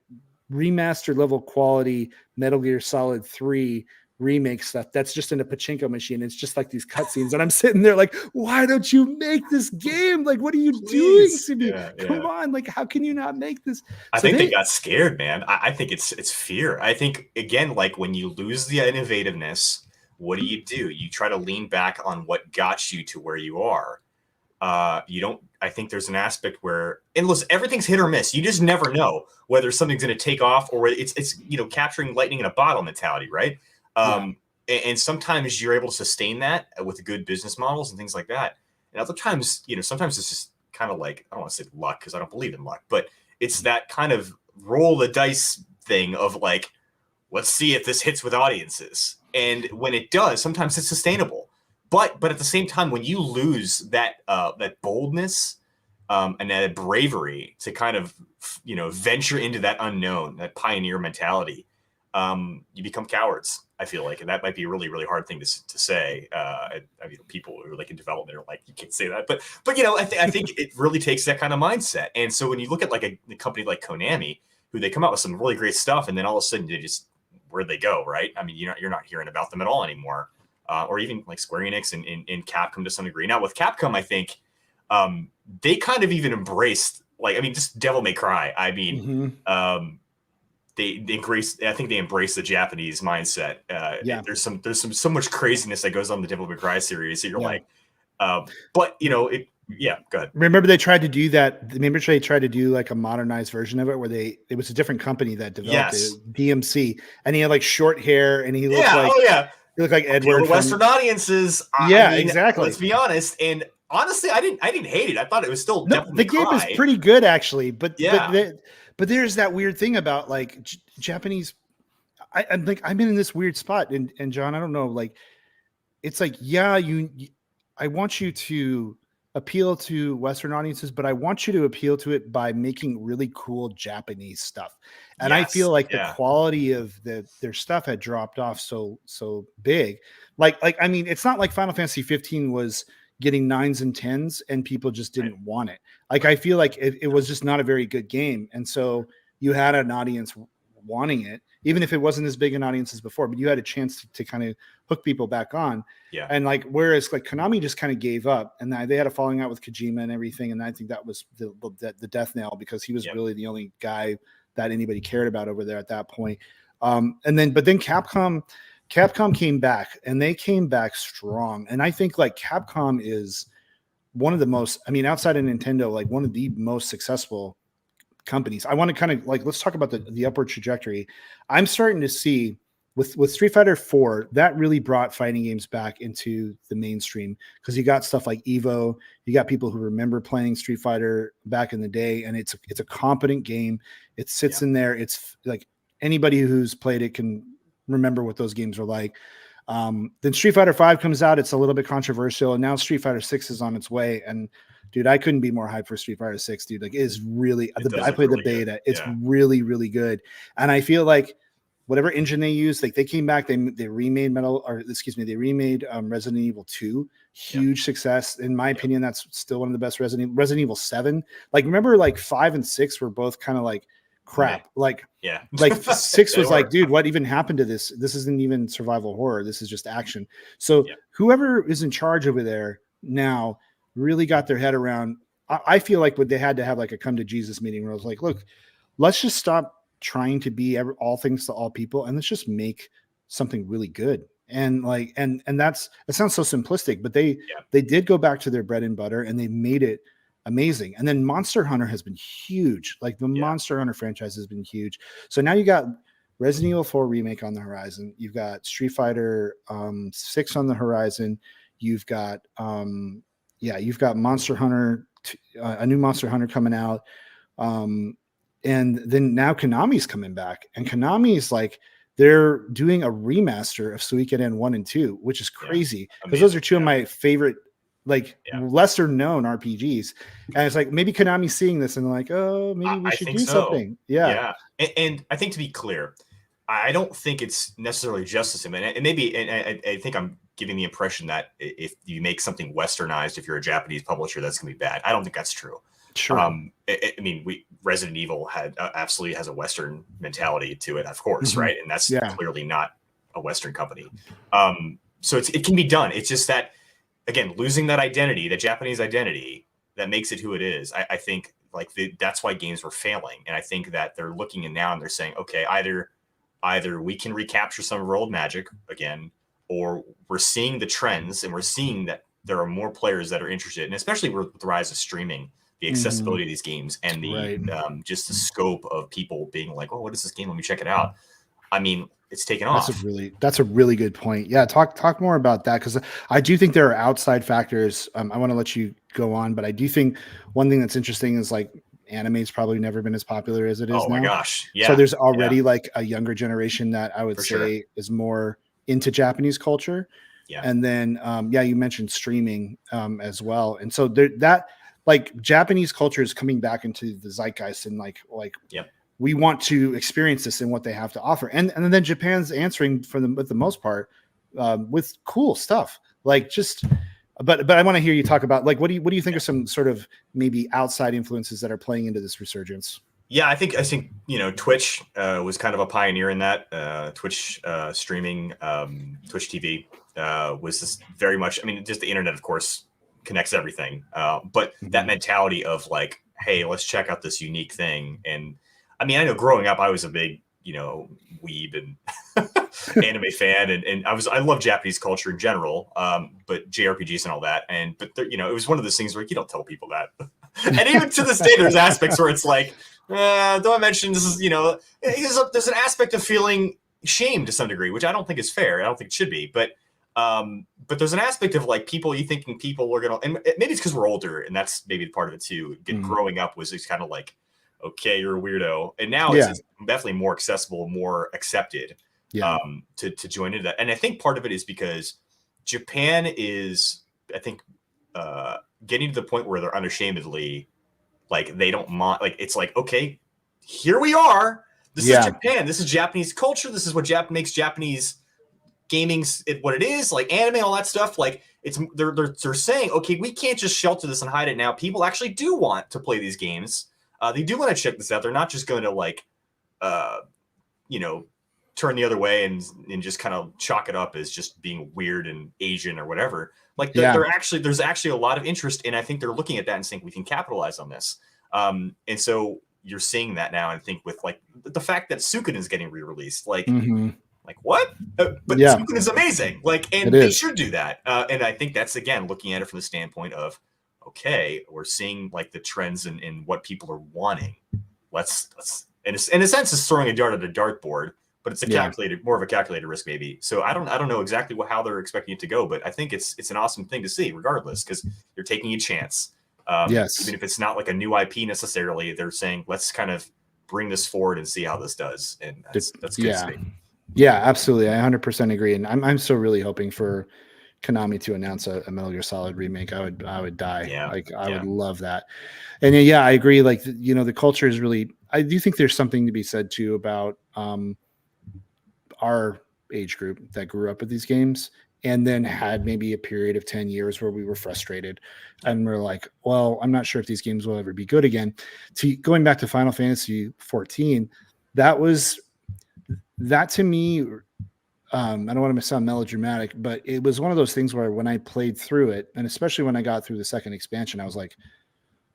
remaster level quality Metal Gear Solid 3 remake stuff that's just in a pachinko machine. It's just like these cutscenes, and I'm sitting there like, why don't you make this game? Like, what are you doing to me? Come on, like, how can you not make this? I think they got scared, man. I think it's fear. I think again, like when you lose the innovativeness, what do? You try to lean back on what got you to where you are. You don't. I think there's an aspect where, and listen, everything's hit or miss. You just never know whether something's going to take off or it's capturing lightning in a bottle mentality, right? And sometimes you're able to sustain that with good business models and things like that. And other times, sometimes it's just kind of like, I don't want to say luck because I don't believe in luck, but it's that kind of roll the dice thing of like, let's see if this hits with audiences. And when it does, sometimes it's sustainable. But at the same time, when you lose that boldness and that bravery to kind of venture into that unknown, that pioneer mentality, you become cowards. I feel like, and that might be a really, really hard thing to say. I mean, people who are like in development are like, you can't say that, but I think it really takes that kind of mindset. And so when you look at like a company like Konami, who they come out with some really great stuff, and then all of a sudden they just, where'd they go, right? I mean, you're not hearing about them at all anymore, or even like Square Enix and Capcom to some degree. Now with Capcom, I think they kind of even embraced, like, I mean, just Devil May Cry. I mean, they embrace. I think they embrace the Japanese mindset. There's so much craziness that goes on in the Devil May Cry series. So you're like, but go ahead. Remember they tried to do that. Remember they tried to do like a modernized version of it where it was a different company that developed it, DMC, and he had like short hair and he looked he looked like Edward from Western audiences. Exactly. Let's be honest. And honestly, I didn't hate it. I thought it was still the game is pretty good actually, but but there's that weird thing about like Japanese. I'm like, I'm in this weird spot, and John, I don't know, like, it's like, I want you to appeal to Western audiences, but I want you to appeal to it by making really cool Japanese stuff. And I feel like the quality of their stuff had dropped off so big. Like I mean, it's not like Final Fantasy 15 was getting 9s and 10s and people just didn't want it. Like I feel like it was just not a very good game, and so you had an audience wanting it, even if it wasn't as big an audience as before, but you had a chance to kind of hook people back on. And like, whereas like Konami just kind of gave up, and they had a falling out with Kojima and everything, and I think that was the death knell, because he was really the only guy that anybody cared about over there at that point. But then Capcom came back, and they came back strong. And I think like Capcom is one of the most, I mean, outside of Nintendo, like one of the most successful companies. I want to kind of like, let's talk about the upward trajectory. I'm starting to see with Street Fighter 4, that really brought fighting games back into the mainstream, because you got stuff like Evo, you got people who remember playing Street Fighter back in the day, and it's a competent game. It sits in there. It's like anybody who's played it can remember what those games are like. Then Street Fighter 5 comes out. It's a little bit controversial, and now Street Fighter 6 is on its way. And dude, I couldn't be more hyped for Street Fighter 6, dude. Like, it is really, I played the beta. Good. It's really, really good. And I feel like whatever engine they use, like they came back, they remade Resident Evil 2. Huge success. In my opinion, that's still one of the best Resident Evil 7. Like, remember like 5 and 6 were both kind of like crap. Right. Like 6 was like, dude, what even happened to this? This isn't even survival horror. This is just action. So whoever is in charge over there now really got their head around. I feel like what they had to have like a come to Jesus meeting where I was like, look, let's just stop trying to be all things to all people, and let's just make something really good. And like, and that's, it sounds so simplistic, but they did go back to their bread and butter and they made it amazing. And then Monster Hunter has been huge. Like the Monster Hunter franchise has been huge. So now you got Resident Evil 4 remake on the horizon. You've got Street Fighter 6 on the horizon. You've got you've got Monster Hunter, a new Monster Hunter coming out. And then now Konami's coming back, and Konami's like, they're doing a remaster of Suikoden 1 and 2, which is crazy because those are two of my favorite, like lesser known RPGs. And it's like, maybe Konami's seeing this and like, oh, maybe we should do something. Yeah. And I think, to be clear, I don't think it's necessarily just the same. And maybe, and I think I'm giving the impression that if you make something westernized, if you're a Japanese publisher, that's going to be bad. I don't think that's true. Sure. I mean, Resident Evil absolutely has a Western mentality to it, of course, right? And that's clearly not a Western company. So it can be done. It's just that, again, losing that identity, the Japanese identity that makes it who it is. I think like that's why games were failing. And I think that they're looking in now and they're saying, okay, either we can recapture some of our old magic again, or we're seeing the trends and we're seeing that there are more players that are interested, and especially with the rise of streaming, the accessibility of these games and the just the scope of people being like, oh, what is this game? Let me check it out. I mean, it's taken off. That's a really good point. Yeah. Talk more about that. Cause I do think there are outside factors. I want to let you go on, but I do think one thing that's interesting is like anime's probably never been as popular as it is now. Oh my gosh. Yeah. So there's already like a younger generation that I would say is more into Japanese culture. Yeah. And then, you mentioned streaming as well. And so that like Japanese culture is coming back into the zeitgeist, and like we want to experience this and what they have to offer. And then Japan's answering for them with the most part with cool stuff. Like just, but I want to hear you talk about like, what do you think are some sort of maybe outside influences that are playing into this resurgence? Yeah, I think Twitch was kind of a pioneer in that. Twitch streaming, Twitch TV was just very much. I mean, just the internet, of course, connects everything. But that mentality of like, hey, let's check out this unique thing. And I mean, I know growing up, I was a big weeb and anime fan, and I love Japanese culture in general, but JRPGs and all that. But it was one of those things where you don't tell people that. And even to this day, there's aspects where it's like, don't I mention this is, there's an aspect of feeling shame to some degree, which I don't think is fair. I don't think it should be. But there's an aspect of like you thinking people are going to, and maybe it's because we're older, and that's maybe part of it too. Growing up was just kind of like, okay, you're a weirdo. And now it's definitely more accessible, more accepted to join into that. And I think part of it is because Japan is, I think, getting to the point where they're unashamedly like, they don't mind, like, it's like, okay, here we are. This is Japan. This is Japanese culture. This is what makes Japanese gaming what it is, like anime, all that stuff. Like they're saying, okay, we can't just shelter this and hide it now. People actually do want to play these games. They do want to check this out. They're not just going to like, turn the other way and just kind of chalk it up as just being weird and Asian or whatever. Like there's actually a lot of interest, and I think they're looking at that and saying we can capitalize on this. And so you're seeing that now. And I think with like the fact that Suikoden is getting re-released, like what? But Suikoden is amazing. Like, and they should do that. And I think that's, again, looking at it from the standpoint of, okay, we're seeing like the trends in what people are wanting. Let's in a sense, it's throwing a dart at a dartboard, but it's more of a calculated risk maybe. So I don't know exactly how they're expecting it to go, but I think it's an awesome thing to see regardless, because you're taking a chance. Even if it's not like a new IP necessarily, they're saying, let's kind of bring this forward and see how this does. And that's good to see. Yeah, absolutely. I 100% agree. And I'm still really hoping for Konami to announce a Metal Gear Solid remake. I would die. Yeah. I would love that. And I agree. Like, the culture is really, I do think there's something to be said too about our age group that grew up with these games. and then had maybe a period of 10 years where we were frustrated and we're like, well, I'm not sure if these games will ever be good again. Going back to Final Fantasy 14, that to me, I don't want to sound melodramatic, but it was one of those things where when I played through it, and especially when I got through the second expansion, I was like,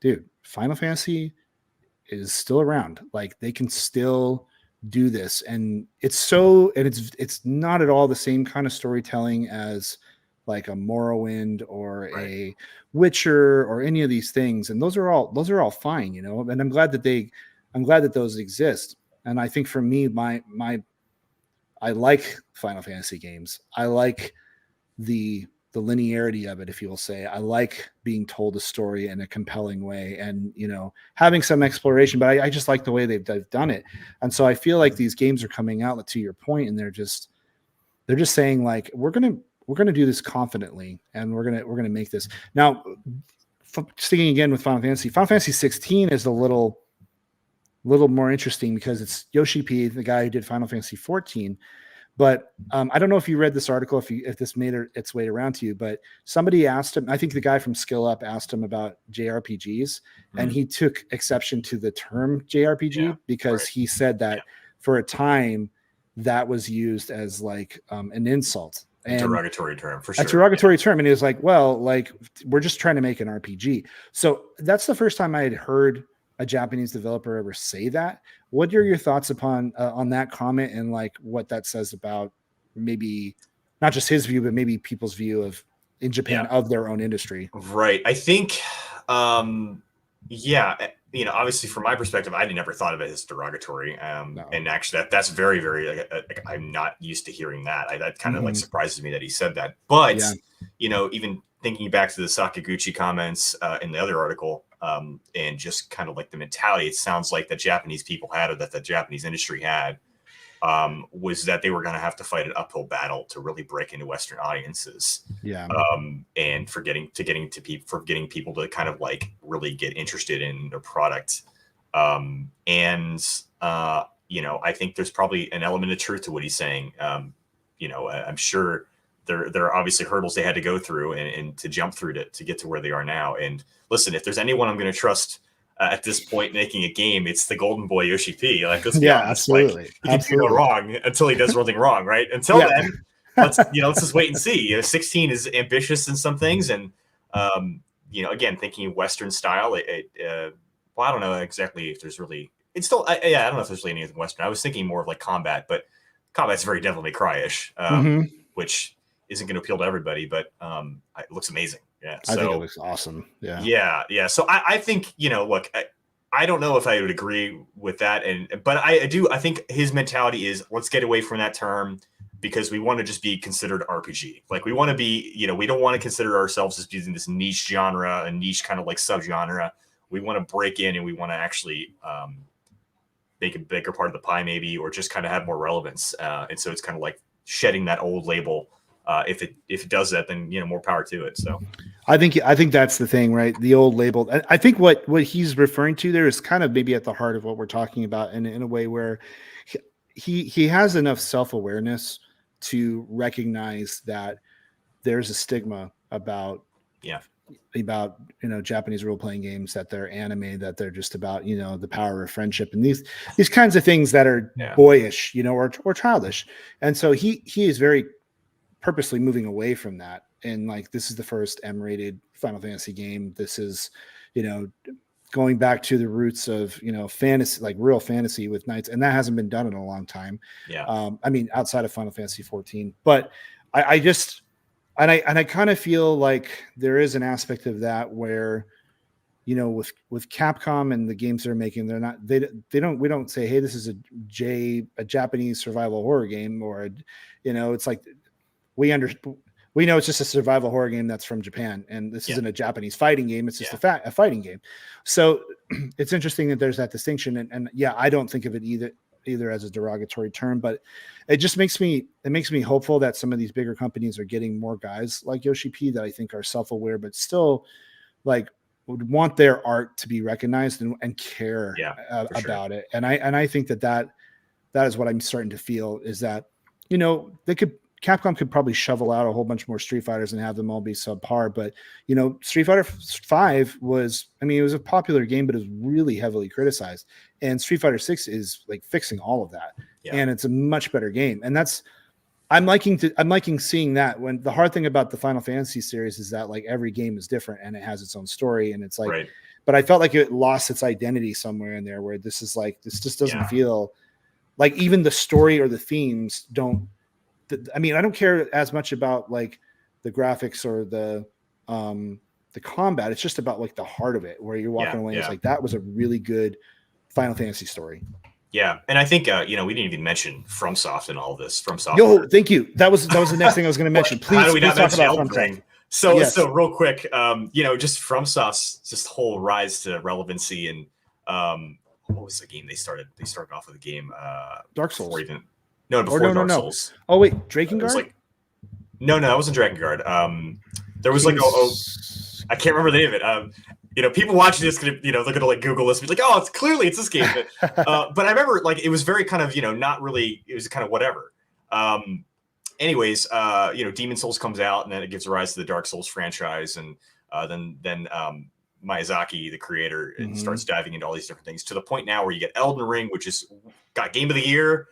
dude, Final Fantasy is still around. Like they can still do this. And it's not at all the same kind of storytelling as like a Morrowind or a Witcher or any of these things. And those are all fine, you know, and I'm glad that those exist. And I think for me, I like Final Fantasy games. I like the linearity of it, if you will say. I like being told a story in a compelling way and, you know, having some exploration, but I just like the way they've done it. And so I feel like these games are coming out, to your point, and they're just saying like, we're going to do this confidently, and we're going to make this. Now, sticking again with Final Fantasy 16 is a little more interesting because it's Yoshi P, the guy who did Final Fantasy 14. But I don't know if you read this article, if this made its way around to you, but somebody asked him, I think the guy from Skill Up asked him about JRPGs, and he took exception to the term JRPG because he said that for a time that was used as like an insult. A derogatory term, for sure. A derogatory term. And he was like, well, like, we're just trying to make an RPG. So that's the first time I had heard a Japanese developer ever say that. What are your thoughts upon on that comment and like what that says about maybe not just his view, but maybe people's view of in Japan of their own industry? Right. I think, you know, obviously from my perspective, I never thought of it as derogatory. No. And actually that's very, very, I'm not used to hearing that. That kind of like surprises me that he said that. But, you know, even thinking back to the Sakaguchi comments in the other article, and just kind of like the mentality it sounds like the Japanese people had, or that the Japanese industry had, was that they were going to have to fight an uphill battle to really break into Western audiences. And for getting people to kind of like really get interested in their product. You know, I think there's probably an element of truth to what he's saying. You know, I'm sure there are obviously hurdles they had to go through and to jump through to get to where they are now. And listen, if there's anyone I'm going to trust at this point making a game, it's the golden boy Yoshi P. Like, let's be honest. Absolutely. Like, he can do no wrong until he does something wrong, right? Until then, let's just wait and see. You know, 16 is ambitious in some things, and you know, again, thinking Western style. Well, I don't know exactly if there's really. It's still, I don't know if there's really anything Western. I was thinking more of like combat, but combat's very Devil May Cry-ish, which isn't going to appeal to everybody, but it looks amazing. Yeah, I think it looks awesome. Yeah. So I think, you know, look, I don't know if I would agree with that, but I think his mentality is, let's get away from that term because we want to just be considered RPG. Like, we want to be, you know, we don't want to consider ourselves as using this niche genre, a niche kind of like subgenre. We want to break in and we want to actually make a bigger part of the pie, maybe, or just kind of have more relevance. And so it's kind of like shedding that old label. If it does that, then, you know, more power to it. So I think that's the thing, right? The old label. I think what he's referring to there is kind of maybe at the heart of what we're talking about, in a way where he has enough self-awareness to recognize that there's a stigma about you know, Japanese role-playing games, that they're anime, that they're just about, you know, the power of friendship and these kinds of things that are boyish, you know, or childish. And so he is very purposely moving away from that. And like, this is the first M-rated Final Fantasy game. This is, you know, going back to the roots of, you know, fantasy, like real fantasy with knights. And that hasn't been done in a long time. I mean, outside of Final Fantasy 14, but I kind of feel like there is an aspect of that where, you know, with Capcom and the games they're making, we don't say, hey, this is a Japanese survival horror game, or, you know, it's like, we know it's just a survival horror game that's from Japan, and this isn't a Japanese fighting game. It's just a fighting game. So it's interesting that there's that distinction. And I don't think of it either as a derogatory term, but it just makes me hopeful that some of these bigger companies are getting more guys like Yoshi P that I think are self-aware, but still like would want their art to be recognized and care about it. And I think that is what I'm starting to feel, is that, you know, they could Capcom could probably shovel out a whole bunch more Street Fighters and have them all be subpar. But Street Fighter V was, it was a popular game, but it was really heavily criticized. And Street Fighter 6 is like fixing all of that, and it's a much better game. And I'm liking seeing that. When the hard thing about the Final Fantasy series is that like every game is different and it has its own story, and it's like, right. But I felt like it lost its identity somewhere in there, where this just doesn't feel like even the story or the themes don't. I don't care as much about like the graphics or the combat. It's just about like the heart of it, where you're walking away. And it's like, that was a really good Final Fantasy story. Yeah, and I think we didn't even mention FromSoft and all this. FromSoft. Yo, thank you. That was the next thing I was going to mention. Please, how do we not talk mention about Elden Ring? So real quick, just FromSoft's just whole rise to relevancy, and what was the game they started? They started off with a game, Dark Souls. Before Dark Souls. Oh wait, Drakengard? No, that wasn't Drakengard. There was I can't remember the name of it. People watching this, they're gonna like Google this and be like, oh, it's this game. But I remember like it was very kind of not really. It was kind of whatever. Anyways, Demon's Souls comes out, and then it gives rise to the Dark Souls franchise, and then Miyazaki, the creator, starts diving into all these different things, to the point now where you get Elden Ring, which is got Game of the Year,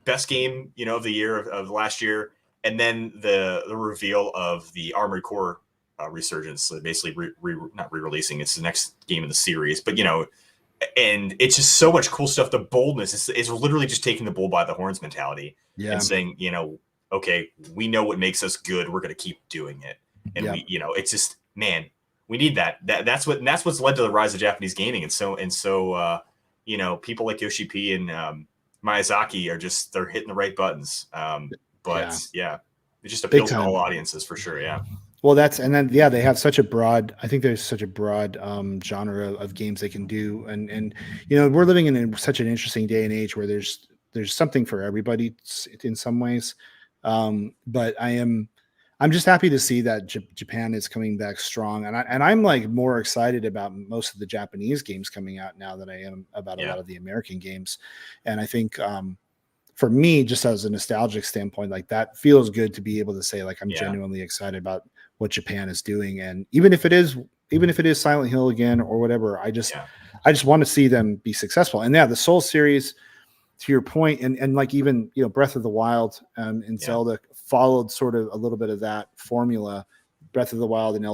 best game of the year of last year, and then the reveal of the Armored Core Resurgence, so basically not re-releasing. It's the next game in the series, but and it's just so much cool stuff. The boldness is literally just taking the bull by the horns mentality, and saying, okay, we know what makes us good. We're going to keep doing it. And we, it's just, man, we need that. That's what's led to the rise of Japanese gaming. And so, people like Yoshi P and Miyazaki are they're hitting the right buttons. It just appeals to all audiences for sure. Yeah. Well, they have such a broad, I think there's such a broad genre of games they can do. And we're living in such an interesting day and age where there's something for everybody in some ways. But I'm just happy to see that Japan is coming back strong. And I'm like more excited about most of the Japanese games coming out now than I am about a lot of the American games. And I think, for me, just as a nostalgic standpoint, like that feels good to be able to say, like, I'm genuinely excited about what Japan is doing. And even if it is Silent Hill again or whatever, I just want to see them be successful. And the Soul series, to your point, and like even, Breath of the Wild and Zelda followed sort of a little bit of that formula. Breath of the Wild and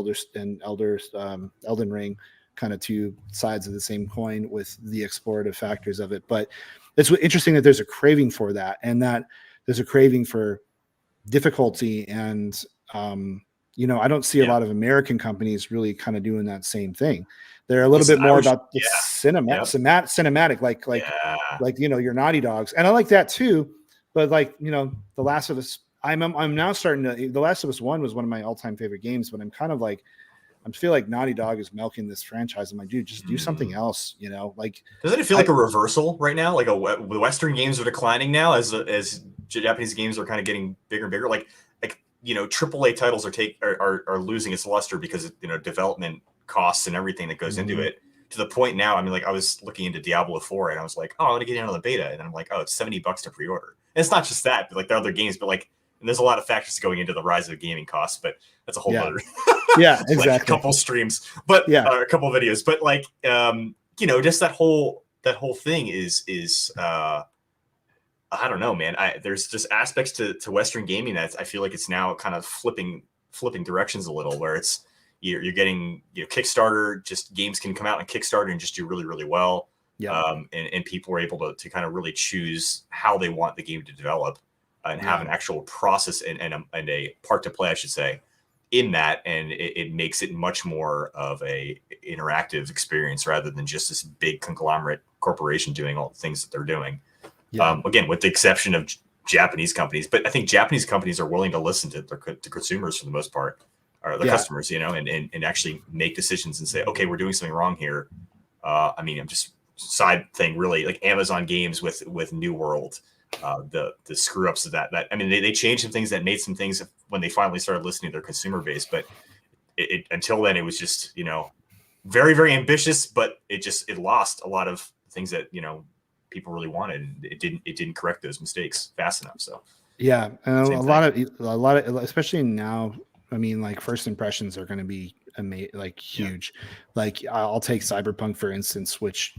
Elden Ring, kind of two sides of the same coin with the explorative factors of it. But it's interesting that there's a craving for that, and that there's a craving for difficulty. And, I don't see a lot of American companies really kind of doing that same thing. They're a little bit more about the cinematic, like your Naughty Dogs. And I like that too. But like, The Last of Us, I'm now starting to, The Last of Us 1 was one of my all-time favorite games, but I'm kind of like, I feel like Naughty Dog is milking this franchise. I'm like, dude, just do something else, like. Doesn't it feel like a reversal right now? Like the Western games are declining now as Japanese games are kind of getting bigger and bigger. Like AAA titles are losing its luster because of, development costs and everything that goes into it, to the point now. I mean, like I was looking into Diablo 4 and I was like, oh, I'm going to get in on the beta. And I'm like, oh, it's $70 to pre-order. And it's not just that, but like there are other games, but like, and there's a lot of factors going into the rise of gaming costs, but that's a whole other, exactly. Like a couple streams, but a couple videos, but like, just that whole thing is I don't know, man. There's just aspects to Western gaming that I feel like it's now kind of flipping directions a little, where it's, you're getting, Kickstarter, just games can come out on Kickstarter and just do really, really well. And people are able to kind of really choose how they want the game to develop, and have an actual process and a part to play, I should say, in that. And it makes it much more of a interactive experience rather than just this big conglomerate corporation doing all the things that they're doing. Again, with the exception of Japanese companies, but I think Japanese companies are willing to listen to consumers for the most part, or the customers, and actually make decisions and say, okay, we're doing something wrong here. I'm just side thing, really, like Amazon games with New World, the screw ups of that. They changed some things that made some things when they finally started listening to their consumer base, but it until then it was just very, very ambitious, but it lost a lot of things that people really wanted. It didn't correct those mistakes fast enough. So Yeah, and a Same lot of, especially now. I mean, like first impressions are going to be like huge. Like I'll take Cyberpunk for instance, which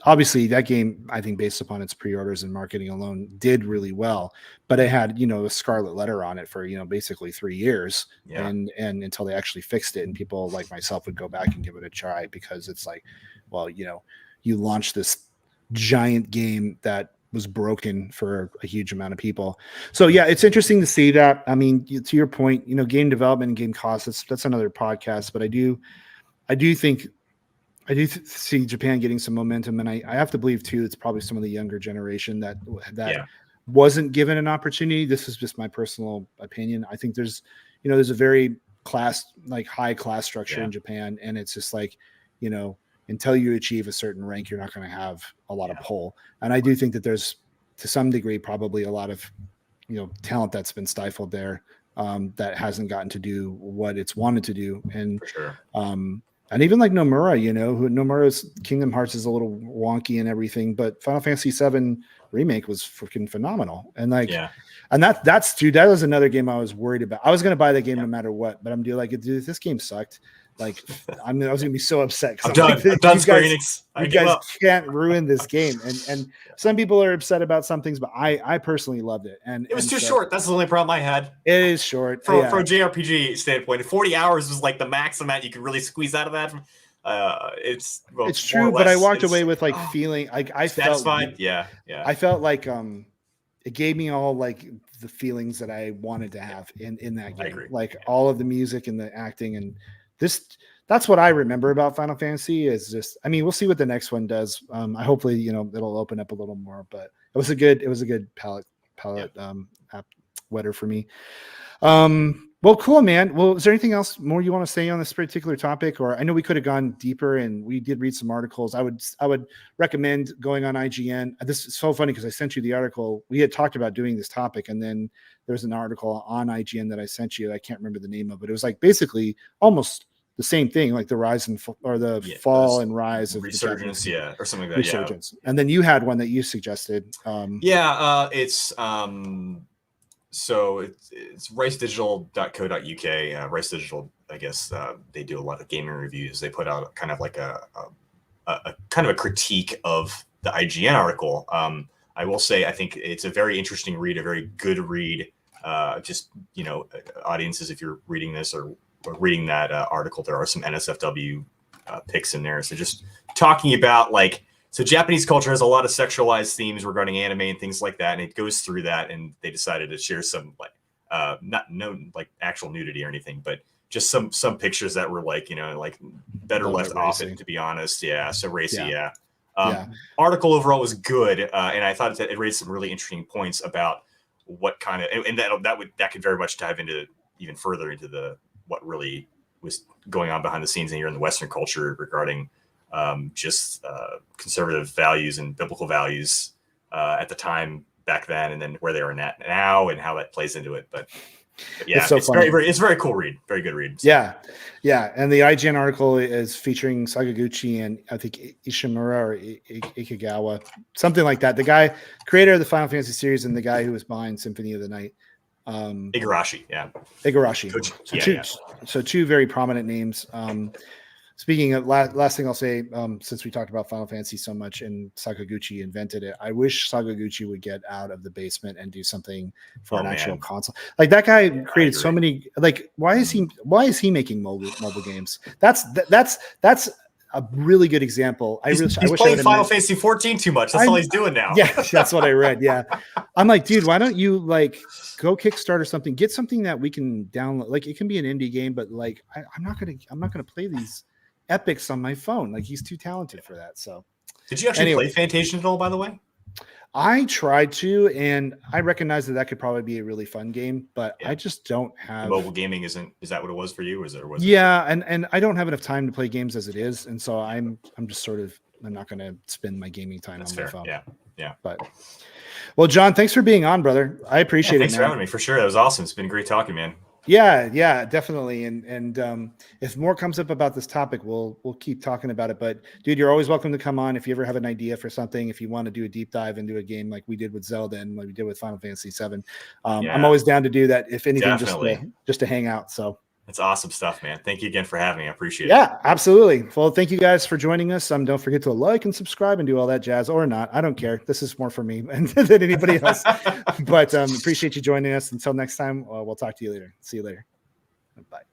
obviously that game I think based upon its pre-orders and marketing alone did really well, but it had a scarlet letter on it for basically 3 years, and until they actually fixed it, and people like myself would go back and give it a try because it's like, well, you launched this giant game that was broken for a huge amount of people. So yeah, it's interesting to see that. I mean, to your point, game development and game costs, that's another podcast, but I do see Japan getting some momentum, and I have to believe too, it's probably some of the younger generation that wasn't given an opportunity. This is just my personal opinion. I think there's a very high class structure in Japan, and it's just like, until you achieve a certain rank, you're not going to have a lot of pull. And I do think that there's, to some degree, probably a lot of, talent that's been stifled there, that hasn't gotten to do what it's wanted to do. And, for sure. And even like Nomura, who Nomura's Kingdom Hearts is a little wonky and everything, but Final Fantasy VII Remake was freaking phenomenal. And and that's dude, that was another game I was worried about. I was going to buy that game no matter what, but I'm like, dude, this game sucked. Like, I was gonna be so upset. I'm done. Like, I'm done. Square Enix. You guys can't ruin this game. And some people are upset about some things, but I personally loved it. And it was too short. That's the only problem I had. It is short for a JRPG standpoint. 40 hours was like the max amount you could really squeeze out of that. It's true, but I walked away with like feeling like I satisfied. felt I felt like it gave me all like the feelings that I wanted to have in that game. Like all of the music and the acting and that's what I remember about Final Fantasy is just, I mean, we'll see what the next one does. Hopefully, it'll open up a little more, but it was a good palette app wetter for me. Well, cool, man. Well, is there anything else more you want to say on this particular topic? Or I know we could have gone deeper and we did read some articles. I would recommend going on IGN. This is so funny because I sent you the article. We had talked about doing this topic, and then there's an article on IGN that I sent you. I can't remember the name of it. It was like basically almost the same thing, like the rise and fall and rise of resurgence, or something like that. Resurgence. And then you had one that you suggested. It's so it's ricedigital.co.uk. Rice Digital, I guess they do a lot of gaming reviews. They put out kind of like a kind of a critique of the IGN article. I will say I think it's a very interesting read, a very good read. Just audiences, if you're reading this or reading that article, there are some NSFW picks in there. So just talking about so Japanese culture has a lot of sexualized themes regarding anime and things like that, and it goes through that, and they decided to share some no actual nudity or anything, but just some pictures that were better left off it, to be honest. So racy, Article overall was good, and I thought that it raised some really interesting points about what kind of, and that could very much dive into even further into what really was going on behind the scenes here in the Western culture regarding just conservative values and biblical values at the time back then, and then where they are now and how that plays into it. But yeah, it's very cool read, very good read. Yeah. And the IGN article is featuring Sakaguchi and I think Ishimura or Ikegawa, something like that. The guy, creator of the Final Fantasy series, and the guy who was behind Symphony of the Night. Igarashi. So two very prominent names. Speaking of last thing I'll say, since we talked about Final Fantasy so much and Sakaguchi invented it, I wish Sakaguchi would get out of the basement and do something for an actual console. Like that guy created so many. Like why is he making mobile games? That's a really good example. He's playing Final Fantasy 14 too much. That's all he's doing now. Yeah, that's what I read. Yeah, I'm like, dude, why don't you go Kickstarter something? Get something that we can download. Like it can be an indie game, but I'm not gonna play these epics on my phone. Like he's too talented for that. So, did you actually play Fantasian at all? By the way, I tried to, and I recognize that could probably be a really fun game, but I just don't have mobile gaming. Is that what it was for you? And I don't have enough time to play games as it is, and so I'm just sort of, I'm not going to spend my gaming time on my phone. Yeah. But well, John, thanks for being on, brother. I appreciate it. Thanks for having me. For sure, that was awesome. It's been great talking, man. Yeah, definitely. And if more comes up about this topic, we'll keep talking about it. But dude, you're always welcome to come on if you ever have an idea for something. If you want to do a deep dive into a game like we did with Zelda and like we did with Final Fantasy VII, I'm always down to do that. If anything, just to hang out. So that's awesome stuff, man. Thank you again for having me. I appreciate it. Yeah, absolutely. Well, thank you guys for joining us. Don't forget to like and subscribe and do all that jazz, or not. I don't care. This is more for me than anybody else. But appreciate you joining us. Until next time, we'll talk to you later. See you later. Bye.